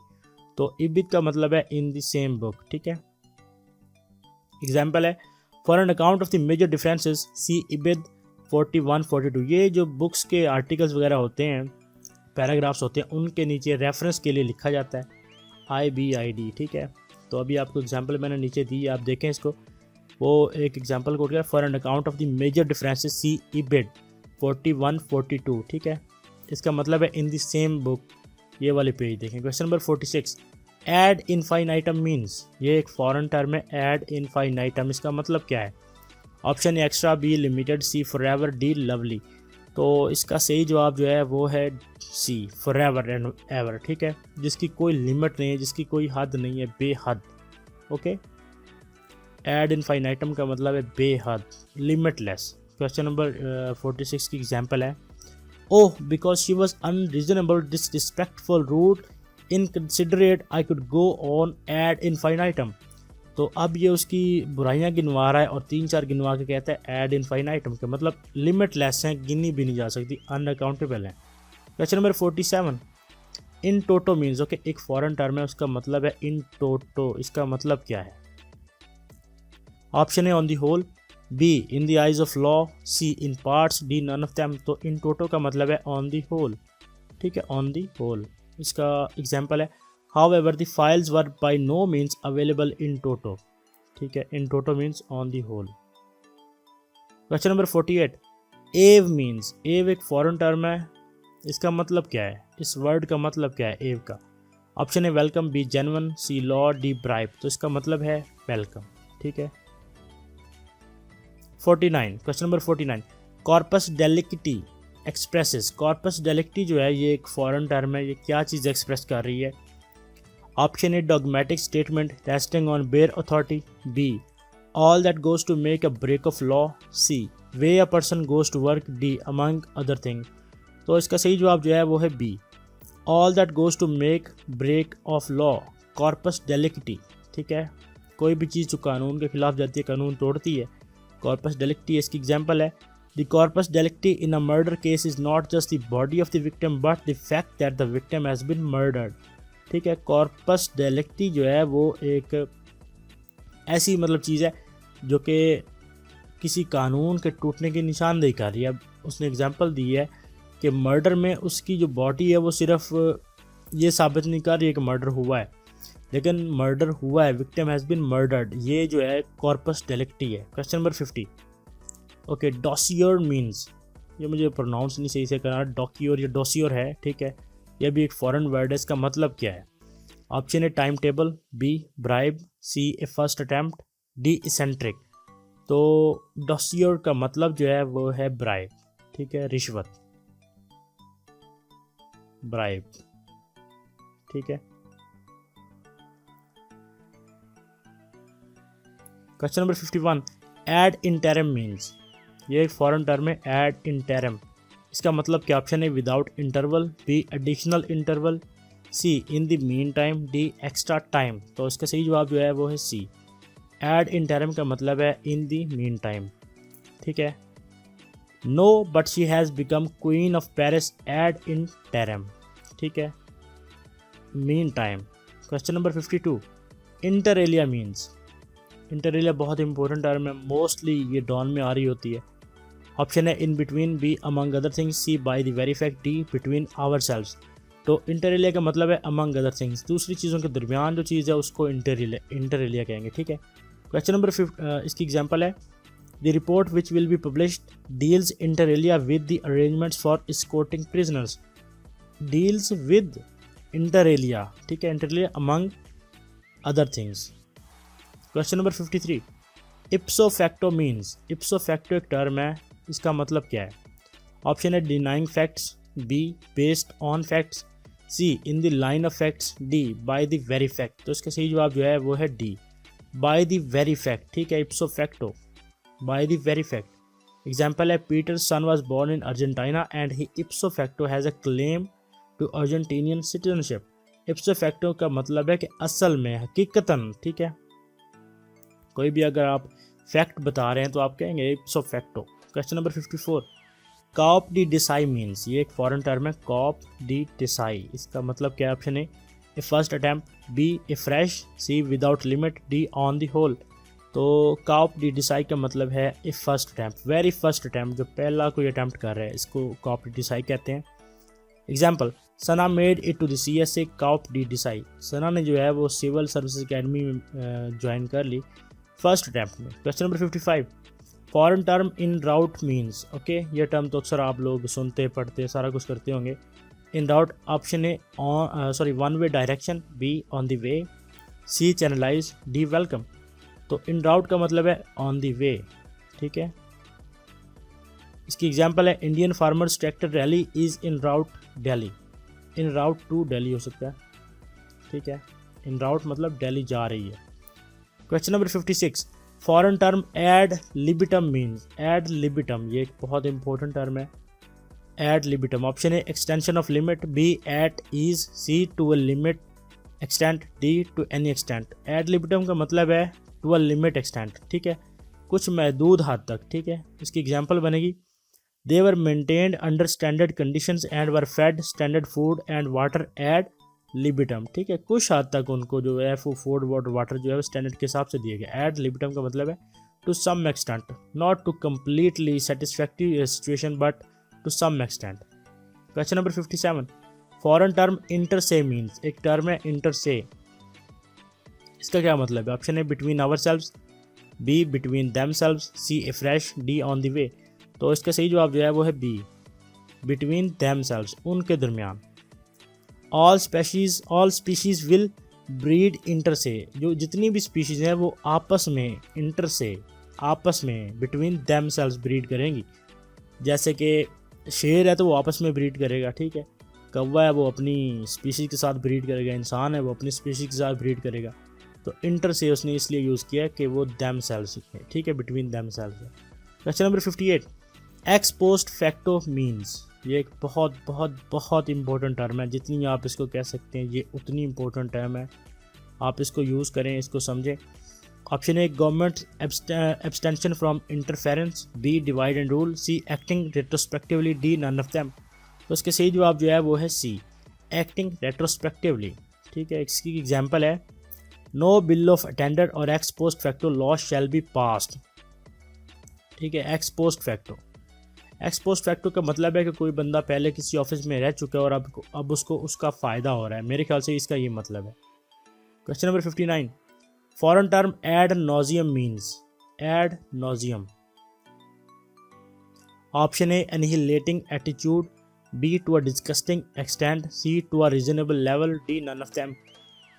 तो इबिद का मतलब है इन द सेम बुक, ठीक है। एग्जाम्पल है, for an account of the major differences see ibid 41, 42। ये जो बुक्स के आर्टिकल्स वगैरह होते हैं, पैराग्राफ्स होते हैं, उनके नीचे रेफरेंस के लिए लिखा जाता है IBID, ठीक है। तो अभी आपको एग्जांपल मैंने नीचे दी, आप देखें इसको। वो एक एग्जांपल कोड किया, for an account of the major differences see ibid 41, 42, ठीक है। इसका मतलब है इन द सेम बुक। ये वाले पेज देखें। Question number 46, ad infinitum means. ये एक फॉरेन टर्म है, एड इनफाइनाइटम, इसका मतलब क्या है। Option extra, B limited, C forever, D lovely. तो इसका सही जवाब जो है वो है सी फॉरएवर एंड एवर, ठीक है। जिसकी कोई लिमिट नहीं है, जिसकी कोई हद नहीं है, बेहद। ओके, एड इनफाइनाइटम का मतलब है बेहद, लिमिटलेस। क्वेश्चन नंबर 46 की एग्जांपल है, oh because she was unreasonable, disrespectful, rude, inconsiderate, I could go on ad infinitum. तो अब ये उसकी बुराइयां गिनवा रहा है और 3-4 गिनवा के कहता है एड इनफाइनाइटम के मतलब लिमिटलेस हैं, गिनी भी नहीं जा सकती, अनअकाउंटेबल हैं। क्वेश्चन नंबर 47, इन टोटो मीन्स। ओके, एक फॉरेन टर्म है, उसका मतलब है इन टोटो। इसका मतलब क्या है। ऑप्शन है on the whole, B in the eyes of law, C in parts, D none of them. तो इन टोटो का मतलब है ऑन दी होल, ठीक है, ऑन दी होल। इसका एग्जाम्पल है, however the files were by no means available in toto, ठीक है। in toto means on the whole। Question number 48, एव मीन्स। एव एक फॉरेन टर्म है, इसका मतलब क्या है, इस वर्ड का मतलब क्या है एव का। ऑप्शन है welcome, B genuine, C law, D bribe. तो इसका मतलब है वेलकम, ठीक है। 49, question number 49, corpus delicti expresses. Corpus delicti जो है ये एक फॉरेन टर्म है, ये क्या चीज़ एक्सप्रेस कर रही है। Option A dogmatic statement resting on bare authority, B all that goes to make a break of law, C way a person goes to work, D among other thing. तो इसका सही जवाब जो है वो है B, all that goes to make break of law, corpus delicti, ठीक है। कोई भी चीज़ जो कानून के खिलाफ जाती है, कानून तोड़ती है, कॉर्पस डेलिक्टी। इसकी एग्जाम्पल है, the corpus delicti in a murder case is not just the body of the victim but the fact that the victim has been murdered, ठीक है। कॉर्पस डेलिक्टी जो है वो एक ऐसी मतलब चीज़ है जो कि किसी कानून के टूटने की निशानदेही कर रही है। अब उसने एग्जांपल दी है कि मर्डर में उसकी जो बॉडी है वो सिर्फ ये साबित नहीं कर रही है कि मर्डर हुआ है, लेकिन मर्डर हुआ है, विक्टिम हैज़ बीन मर्डर्ड, ये जो है कॉर्पस डेलिक्टी है। Question number 50, okay, dossier means. ये मुझे प्रोनाउंस नहीं सही से करना, डॉक्योर या डॉसियर है, ठीक है। यह भी एक फॉरेन वर्ड है, इसका मतलब क्या है। ऑप्शन है टाइम टेबल, बी ब्राइब, सी ए फर्स्ट अटैम्प्ट, डी इसेंट्रिक। तो डॉसियर का मतलब जो है वो है ब्राइब, ठीक है, रिश्वत, ब्राइब, ठीक है। Question number 51, ad interim means. ये एक फॉरेन टर्म है, एड इंटरम। इसका मतलब क्या। ऑप्शन है without interval, B additional interval, C in the mean time, D extra time. तो इसका सही जवाब जो है वो है सी, एड इंटरम का मतलब है इन द मीन टाइम, ठीक है। No but she has become queen of Paris ad interim, ठीक है। Mean time. Question number 52, inter alia means. Inter alia बहुत इंपॉर्टेंट टर्म है, मोस्टली ये डॉन में आ रही होती है। ऑप्शन है in between, B among other things, C by the very fact, D between ourselves. तो इंटर एलिया का मतलब है अमंग अदर थिंग्स, दूसरी चीज़ों के दरमियान जो चीज़ है उसको इंटर एलिया कहेंगे, ठीक है। क्वेश्चन नंबर 5, इसकी एग्जाम्पल है the report which will be published deals inter alia with the arrangements for escorting prisoners. Deals with inter alia, ठीक है, inter alia among other things. Question number 53, ipso facto means. Ipso facto एक टर्म है, इसका मतलब क्या है। ऑप्शन है denying facts, B based on facts, C in the line of facts, D by the very fact. तो इसका सही जवाब जो है वो है D, by the very fact, ठीक है। Ipso facto, by the very fact. Example है Peterson was born in Argentina and he ipso facto has a claim to Argentinian citizenship. Ipso facto का मतलब है कि असल में, हकीकतन, ठीक है। कोई भी अगर आप फैक्ट बता रहे हैं तो आप कहेंगे ipso facto. Question number 54, coup d'essai means. ये एक फॉरेन टर्म है, कॉप डी डिसाई, इसका मतलब क्या है। Option A first attempt, B a fresh, C without limit, D on the whole. तो कॉप डी डिसाई का मतलब है a first attempt, very first attempt, जो पहला कोई अटैम्प्ट कर रहा है, इसको कॉप डी डिसाई कहते हैं। Example Sana made it to the CSA coup d'essai. Sana ने जो है वो सिविल सर्विसेज अकेडमी में ज्वाइन कर ली फर्स्ट अटैम्प्ट में। Question number 55, foreign term en route means. Okay, ये टर्म तो अक्सर आप लोग सुनते पढ़ते सारा कुछ करते होंगे। En route, option A one way direction, B on the way, C channelize, D welcome. तो इन राउट का मतलब है ऑन द वे, ठीक है। इसकी एग्जाम्पल है Indian farmers tractor rally is en route Delhi. En route to Delhi हो सकता है, ठीक है। इन राउट मतलब दिल्ली जा रही है। Question number 56, foreign term ad libitum means. Ad libitum, ये एक बहुत इंपॉर्टेंट टर्म है, एड लिबिटम। ऑप्शन है extension of limit, B at ease, C to a limit extent, D to any extent. Ad libitum का मतलब है टू अ लिमिट एक्सटेंट, ठीक है, कुछ महदूद हद तक, ठीक है। इसकी एग्जाम्पल बनेगी they were maintained under standard conditions and were fed standard food and water ad libitum, ठीक है। कुछ हद तक उनको जो है फूड वाटर जो है स्टैंडर्ड के हिसाब से दिया गया। एड लिबिटम का मतलब है to some extent, not to completely satisfactory situation but to some extent. Question number 57, foreign term inter se means. एक टर्म है इंटर से, इसका क्या मतलब है। ऑप्शन है between ourselves, B between themselves, C afresh, D on the way. तो इसका सही जवाब जो है वो है बी, बिटवीन देम सेल्व्स, उनके दरमियान। All species will breed inter से। जो जितनी भी स्पीशीज हैं वो आपस में, इंटर से, आपस में, बिटवीन देम सेल्व्स ब्रीड करेंगी। जैसे कि शेर है तो वो आपस में ब्रीड करेगा, ठीक है। कौवा है वो अपनी स्पीशीज के साथ ब्रीड करेगा, इंसान है वो अपनी स्पीशीज के साथ ब्रीड करेगा। तो इंटर से उसने इसलिए यूज़ किया कि वो देम सेल्व्स है, ठीक है, बिटवीन देम सेल्व्स है। Question number 58, x post facto means. ये एक बहुत बहुत बहुत इंपॉर्टेंट टर्म है, जितनी आप इसको कह सकते हैं ये उतनी इंपॉर्टेंट टर्म है। आप इसको यूज़ करें, इसको समझें। Option A government abstention from interference, B divide and rule, C acting retrospectively, D none of them. तो इसके सही जवाब जो है वो है सी, एक्टिंग रेट्रोस्पेक्टिवली, ठीक है। इसकी एग्जाम्पल है नो बिल ऑफ अटेंडर और x post facto law shall be passed, ठीक है। X post facto, x post facto का मतलब है कि कोई बंदा पहले किसी ऑफिस में रह चुका है और अब उसको उसका फ़ायदा हो रहा है, मेरे ख्याल से इसका ये मतलब है। Question number 59, foreign term ad nauseam means. Ad nauseam, option A annihilating attitude, B to a disgusting extent, C to a reasonable level, D none of them.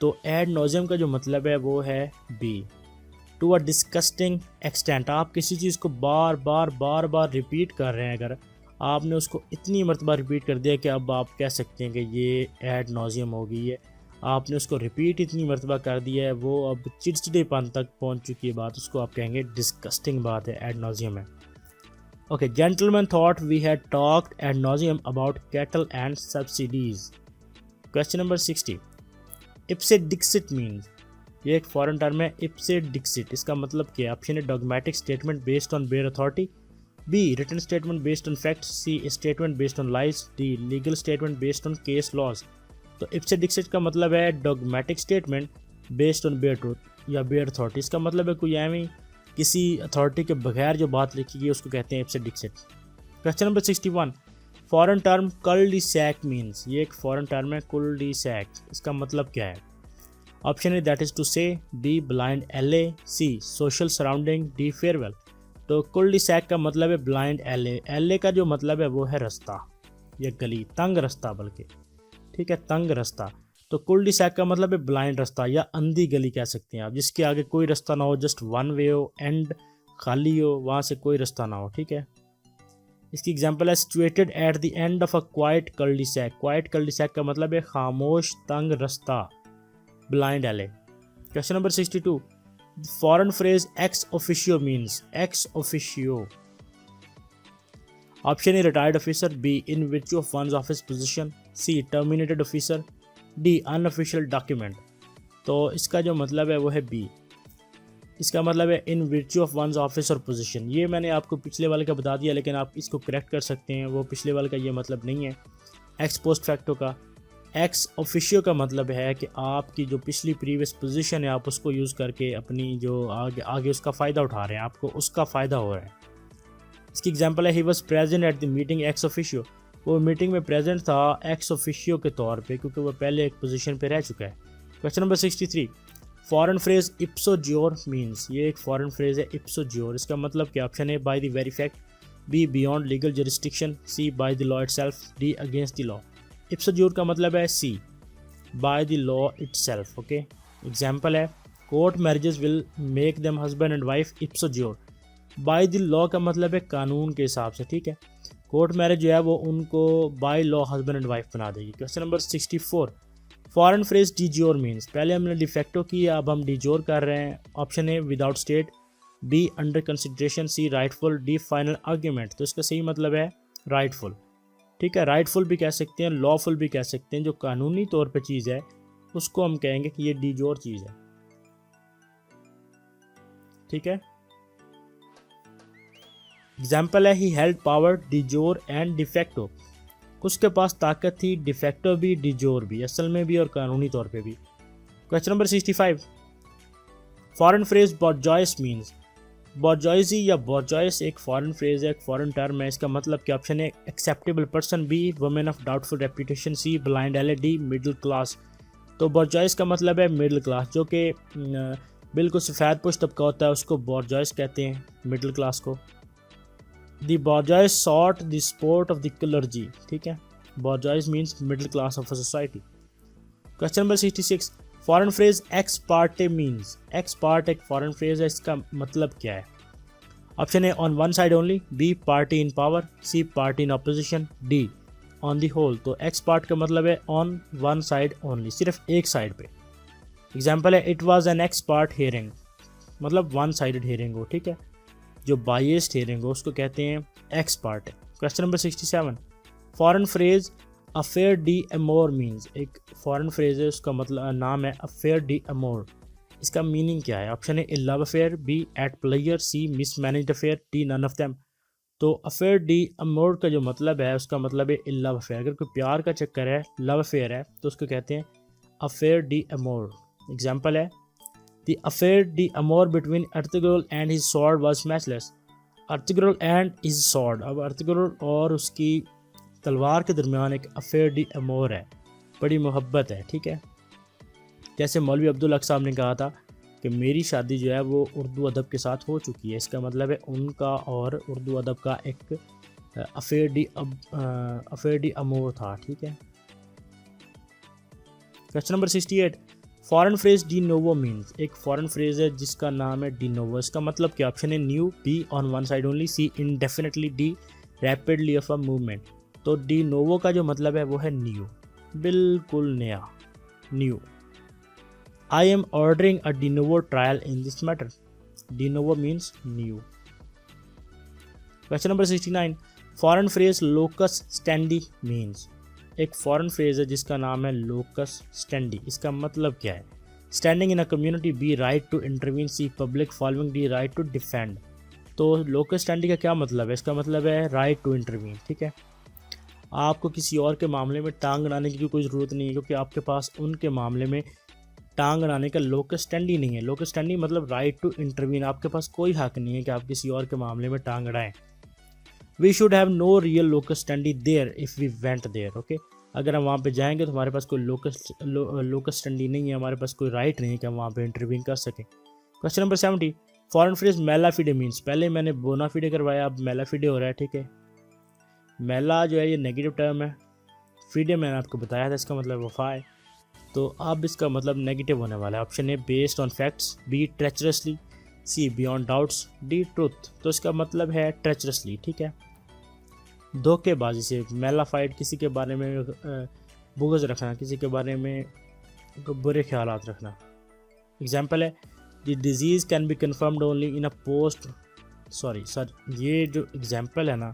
तो एड नॉजियम का जो मतलब है वो है B, to a disgusting extent. आप किसी चीज़ को बार बार रिपीट कर रहे हैं, अगर आपने उसको इतनी मरतबा रिपीट कर दिया कि अब आप कह सकते हैं कि ये एड नॉजियम हो गई है। आपने उसको रिपीट इतनी मरतबा कर दिया है, वो अब चिड़चिड़ेपन तक पहुंच चुकी है बात, उसको आप कहेंगे डिस्गस्टिंग बात है, एड नॉजियम है। Okay, gentleman thought we had talked ad nauseam about cattle and subsidies. Question number 60, ipse dixit means. ये एक फॉरेन टर्म है, इप्से डिक्सिट, इसका मतलब क्या है। ऑप्शन है dogmatic statement based on bare authority, B written statement based on facts, C statement based on lies, D legal statement based on case laws. तो इप्से डिक्सिट का मतलब है dogmatic statement based on bare truth या बेयर अथॉरिटी। इसका मतलब है कोई एवं किसी अथॉरिटी के बगैर जो बात लिखी गई उसको कहते हैं इप्से डिक्सिट। क्वेश्चन नंबर 61, फॉरेन टर्म कल डी सैक मीन्स, ये एक फॉरेन टर्म है कुल डी सैक, इसका मतलब क्या है? Option A that is to say, D blind alley, C social surrounding, D farewell. तो कुल डी सैक का मतलब है ब्लाइंड एले, एले का जो मतलब है वो है रास्ता या गली, तंग रास्ता बल्कि, ठीक है, तंग रास्ता। तो कुल डी सैक का मतलब है ब्लाइंड रास्ता या अंधी गली कह सकते हैं आप, जिसके आगे कोई रास्ता ना हो, जस्ट वन वे हो, एंड खाली हो, वहाँ से कोई रास्ता ना हो, ठीक है। इसकी एग्जांपल है situated at the end of a quiet cul de sac. Quiet cul de sac का मतलब है खामोश तंग रास्ता, blind alley. Question number 62, foreign phrase ex officio means, ex officio. Option A retired officer, B in virtue of one's office position, C terminated officer, D unofficial document. तो इसका जो मतलब है वो है बी, इसका मतलब है इन विर्च्यू ऑफ वंस ऑफिस और पोजीशन। ये मैंने आपको पिछले वाले का बता दिया, लेकिन आप इसको करेक्ट कर सकते हैं, वो पिछले वाले का ये मतलब नहीं है। एक्स पोस्ट फैक्टो का, एक्स ऑफिशियो का मतलब है कि आपकी जो पिछली प्रीवियस पोजीशन है आप उसको यूज़ करके अपनी जो आगे उसका फ़ायदा उठा रहे हैं, आपको उसका फ़ायदा हो रहा है। इसकी एग्जांपल है he was present at the meeting ex officio, वो मीटिंग में प्रेजेंट था एक्स ऑफिशियो के तौर पे, क्योंकि वो पहले एक पोजीशन पे रह चुका है। Question number 63, foreign phrase इप्सो jure means, ये एक फॉरेन फ्रेज है इप्सो ज्योर, इसका मतलब क्या? Option A by the very fact, B beyond legal jurisdiction, C by the law itself, D against the law. Ipso jure का मतलब है C by the law itself, okay. Example है court marriages will make them husband and wife ipso jure. By the law का मतलब है कानून के हिसाब से, ठीक है। कोर्ट मैरिज जो है वो उनको by law husband and wife बना देगी। Question number 64, foreign phrase D jure means, पहले हमने डिफेक्टो किया, अब हम डी ज्योर कर रहे हैं। Option A without state, B under consideration, C rightful, D final argument. तो इसका सही मतलब है राइटफुल, ठीक है। राइटफुल भी कह सकते हैं, लॉफुल भी कह सकते हैं। जो कानूनी तौर पे चीज़ है उसको हम कहेंगे कि ये डी ज्योर चीज़ है, ठीक है। एग्जाम्पल है he held power D jure and de facto, उसके पास ताकत थी डिफेक्टो भी डी ज्योर भी, असल में भी और कानूनी तौर पे भी। Question number 65, foreign phrase bourgeois means, bourgeoisie या बॉर्जॉइस एक फॉरेन फ्रेज है, एक फॉरेन टर्म है। इसका मतलब क्या? ऑप्शन है acceptable person, B women of doubtful reputation, C blind alley, D middle class. तो बॉर्जॉइस का मतलब है मिडिल क्लास, जो कि बिल्कुल सफ़ेद पुश तबका होता है उसको बॉर्जॉइस कहते हैं, मिडिल क्लास को। The bourgeois sought the support of the clergy, ठीक है। Bourgeois means middle class of a society. Question number 66, foreign phrase ex parte means, ex parte एक फॉरेन फ्रेज है, इसका मतलब क्या है? Option A on one side only, B party in power, C party in opposition, D on the whole. तो एक्स पार्ट का मतलब है ऑन वन साइड ओनली, सिर्फ एक साइड पे। एग्जाम्पल है it was an x part hearing, मतलब वन साइडेड हेयरिंग हो, ठीक है। जो बायस्ड हेयरिंग हो उसको कहते हैं ex parte. Question number 67, foreign phrase affaire D अमोर means, एक फॉरेन फ्रेज है उसका मतलब नाम है अफेयर डी अमोर, इसका मीनिंग क्या है? Option A love affair, B at player, C mismanaged affair, D none of them. तो अफेयर डी अमोर का जो मतलब है उसका मतलब है लव अफेयर, अगर कोई प्यार का चक्कर है, लव अफेयर है, तो उसको कहते हैं अफेयर डी अमोर। एग्जाम्पल है the affair D amour between Ertugrul and his sword was matchless. Ertugrul and his sword, अब अर्तुगरुल और उसकी तलवार के दरमियान एक अफेयर डी अमोर है, बड़ी मोहब्बत है, ठीक है। जैसे मौलवी अब्दुल हक साहब ने कहा था कि मेरी शादी जो है वो उर्दू अदब के साथ हो चुकी है, इसका मतलब है उनका और उर्दू अदब का एक अफेयर डी अमोर था, ठीक है। Question number 68, foreign phrase D novo means, एक फॉरेन फ्रेज है जिसका नाम है डी नोवो, इसका मतलब क्या? ऑप्शन है new, B on one side only, C indefinitely, D rapidly of a movement. तो डी नोवो का जो मतलब है वो है न्यू, बिल्कुल नया, new. I am ordering a de novo trial in this matter, de novo means new. Question number 69, foreign phrase locus standi means, एक फॉरेन फ्रेज है जिसका नाम है लोकस स्टैंडी, इसका मतलब क्या है? Standing in a community, B right to intervene, C public following, D right to defend. तो लोकस स्टैंडी का क्या मतलब है? इसका मतलब है राइट टू इंटरवीन, ठीक है। आपको किसी और के मामले में टांग अड़ाने की कोई ज़रूरत नहीं है, क्योंकि आपके पास उनके मामले में टांग अड़ाने का लोकस स्टैंडी नहीं है। लोकस स्टैंडी मतलब राइट टू इंटरवीन, आपके पास कोई हक नहीं है कि आप किसी और के मामले में टांग अड़ाएं। We should have no real locus standi there if we went there, okay. अगर हम वहाँ पे जाएंगे तो हमारे पास कोई लोकस स्टैंडी नहीं है, हमारे पास कोई राइट नहीं है कि हम वहाँ पे इंटरवीन कर सकें। क्वेश्चन नंबर 70, फॉरेन फ्रेज मेला फिडे मीन्स। पहले मैंने बोना फिडे करवाया, अब मेला फिडे हो रहा है, ठीक है। मेला जो है ये नेगेटिव टर्म है, फिडे मैंने आपको बताया था इसका मतलब वफा है, तो अब इसका मतलब नेगेटिव होने वाला है। Option A based on facts, B treacherously, C beyond doubts, D truth. तो इसका मतलब है ट्रेचरसली, ठीक है, धोखेबाजी से, मेलाफाइड, किसी के बारे में बुग़्ज़ रखना, किसी के बारे में बुरे ख्यालात रखना। एग्जाम्पल है the disease can be confirmed only in a post, sorry sir, ये जो एग्जाम्पल है ना,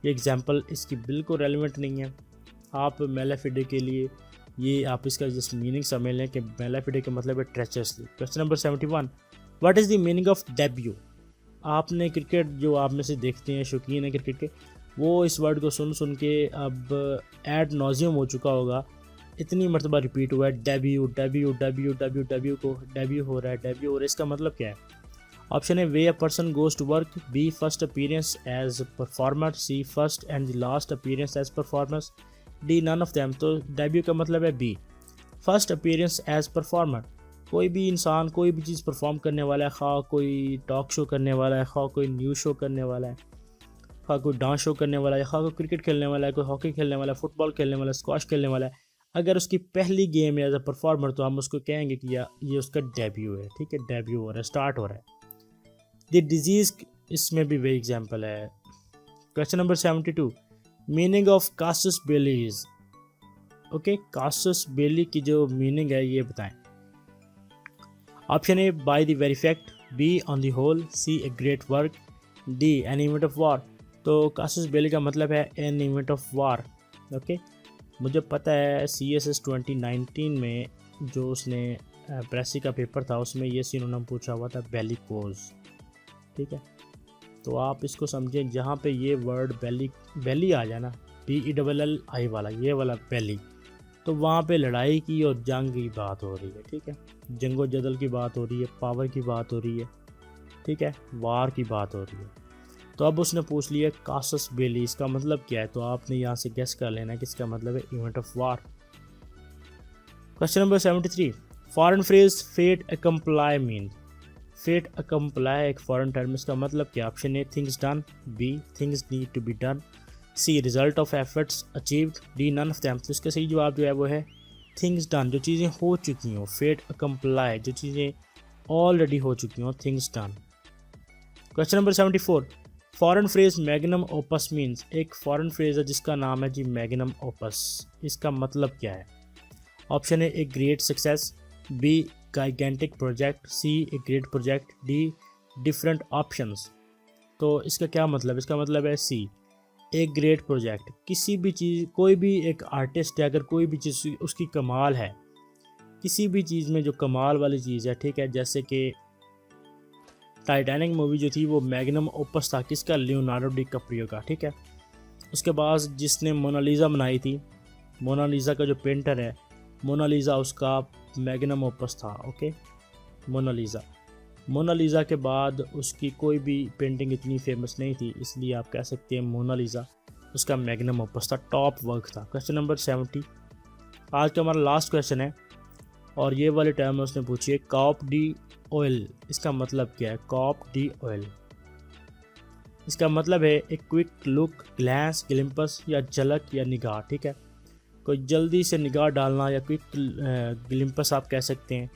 ये एग्जाम्पल इसकी बिल्कुल रेलिवेंट नहीं है। आप मेलाफिडे के लिए ये आप इसका जस्ट मीनिंग समझ लें कि मेलाफिडे का मतलब है treacherously. Question number 71, what is the meaning of debut. आपने क्रिकेट, जो आप में से देखते हैं शौकीन है क्रिकेट के, वो इस वर्ड को सुन के अब एड नॉजियम हो चुका होगा, इतनी मरतबा रिपीट हुआ है debut debut debut debut debut को डेब्यू हो रहा है, डेब्यू हो रहा है। इसका मतलब क्या है? ऑप्शन है way a person goes to work, B first appearance as performer, C first and the last appearance as performers, D none of them. तो डेब्यू का मतलब है B, first appearance as performer. कोई भी इंसान कोई भी चीज़ परफॉर्म करने वाला है, खा कोई टॉक शो करने वाला है, खा कोई न्यूज़ शो करने वाला है, खा कोई डांस शो करने वाला है, खा कोई क्रिकेट खेलने वाला है, कोई हॉकी खेलने वाला है, फुटबॉल खेलने वाला है, स्क्वाश खेलने वाला है, अगर उसकी पहली गेम है एज अ परफॉर्मर तो हम उसको कहेंगे कि ये उसका डेब्यू है, ठीक है, डेब्यू हो रहा है, स्टार्ट हो रहा है। द डिजीज़, इसमें भी वही एग्जाम्पल है। Question number 72, meaning of casus belli is, okay, casus belli की जो मीनिंग है ये बताएं। Option A by the very fact, B on the whole, C a great work, D an event of war. तो कासस बेली का मतलब है an event of war, okay. मुझे पता है CSS 2019 में जो उसने प्रेसी का पेपर था उसमें ये सिनोनिम पूछा हुआ था, बेलिकोज, ठीक है। तो आप इसको समझें, जहाँ पे ये वर्ड बेली आ जाए ना, BELLI वाला, ये वाला बेली, तो वहाँ पे लड़ाई की और जंग की बात हो रही है, ठीक है, जंगो जदल की बात हो रही है, पावर की बात हो रही है, ठीक है, वार की बात हो रही है। तो अब उसने पूछ लिया कासस बेली, इसका मतलब क्या है? तो आपने यहाँ से गेस कर लेना है कि इसका मतलब है event of war. Question number 73, foreign phrase fait accompli mean. Fait accompli एक फॉरेन टर्म, इसका मतलब क्या? Option A things done, B things need to be done, C result of efforts achieved, D none of them. तो इसका सही जवाब जो है वो है थिंग्स डन, जो चीज़ें हो चुकी हों। फेट अकम्प्लाई, जो चीज़ें ऑलरेडी हो चुकी हों, things done. Question number 74, foreign phrase magnum opus means. एक फॉरेन फ्रेज है जिसका नाम है जी मैग्नम ओपस, इसका मतलब क्या है? Option A great success, B gigantic project, C a great project, D different options. तो इसका क्या मतलब? इसका मतलब है सी, एक ग्रेट प्रोजेक्ट। किसी भी चीज़, कोई भी एक आर्टिस्ट है, अगर कोई भी चीज़ उसकी कमाल है, किसी भी चीज़ में जो कमाल वाली चीज़ है, ठीक है, जैसे कि टाइटैनिक मूवी जो थी वो मैग्नम ओपस था, किसका? लियोनार्डो डिकैप्रियो का, ठीक है। उसके बाद जिसने मोनालिसा बनाई थी, मोनालिसा का जो पेंटर है, मोनालिसा उसका मैग्नम ओपस था, ओके। मोनालिसा के बाद उसकी कोई भी पेंटिंग इतनी फेमस नहीं थी, इसलिए आप कह सकते हैं मोनालिसा उसका मैग्नम ओपस था, टॉप वर्क था। क्वेश्चन नंबर 70 आज का हमारा लास्ट क्वेश्चन है, और ये वाले टर्म में उसने पूछी है कॉप डी ऑयल, इसका मतलब क्या है? कॉप डी ऑयल, इसका मतलब है एक क्विक लुक, ग्लैंस, ग्लिम्पस या झलक या निगाह, ठीक है, कोई जल्दी से निगाह डालना या क्विक ग्लिम्पस आप कह सकते हैं,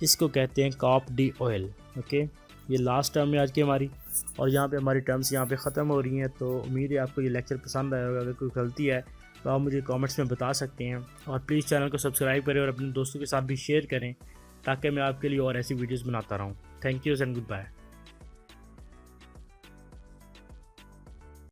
इसको कहते हैं कॉप डी ऑयल, ओके। ये लास्ट टर्म है आज की हमारी, और यहाँ पे हमारी टर्म्स यहाँ पे ख़त्म हो रही हैं। तो उम्मीद है आपको ये लेक्चर पसंद आया होगा। अगर कोई गलती है तो आप मुझे कमेंट्स में बता सकते हैं, और प्लीज़ चैनल को सब्सक्राइब करें और अपने दोस्तों के साथ भी शेयर करें, ताकि मैं आपके लिए और ऐसी वीडियोस बनाता रहूं। Thank you and good bye.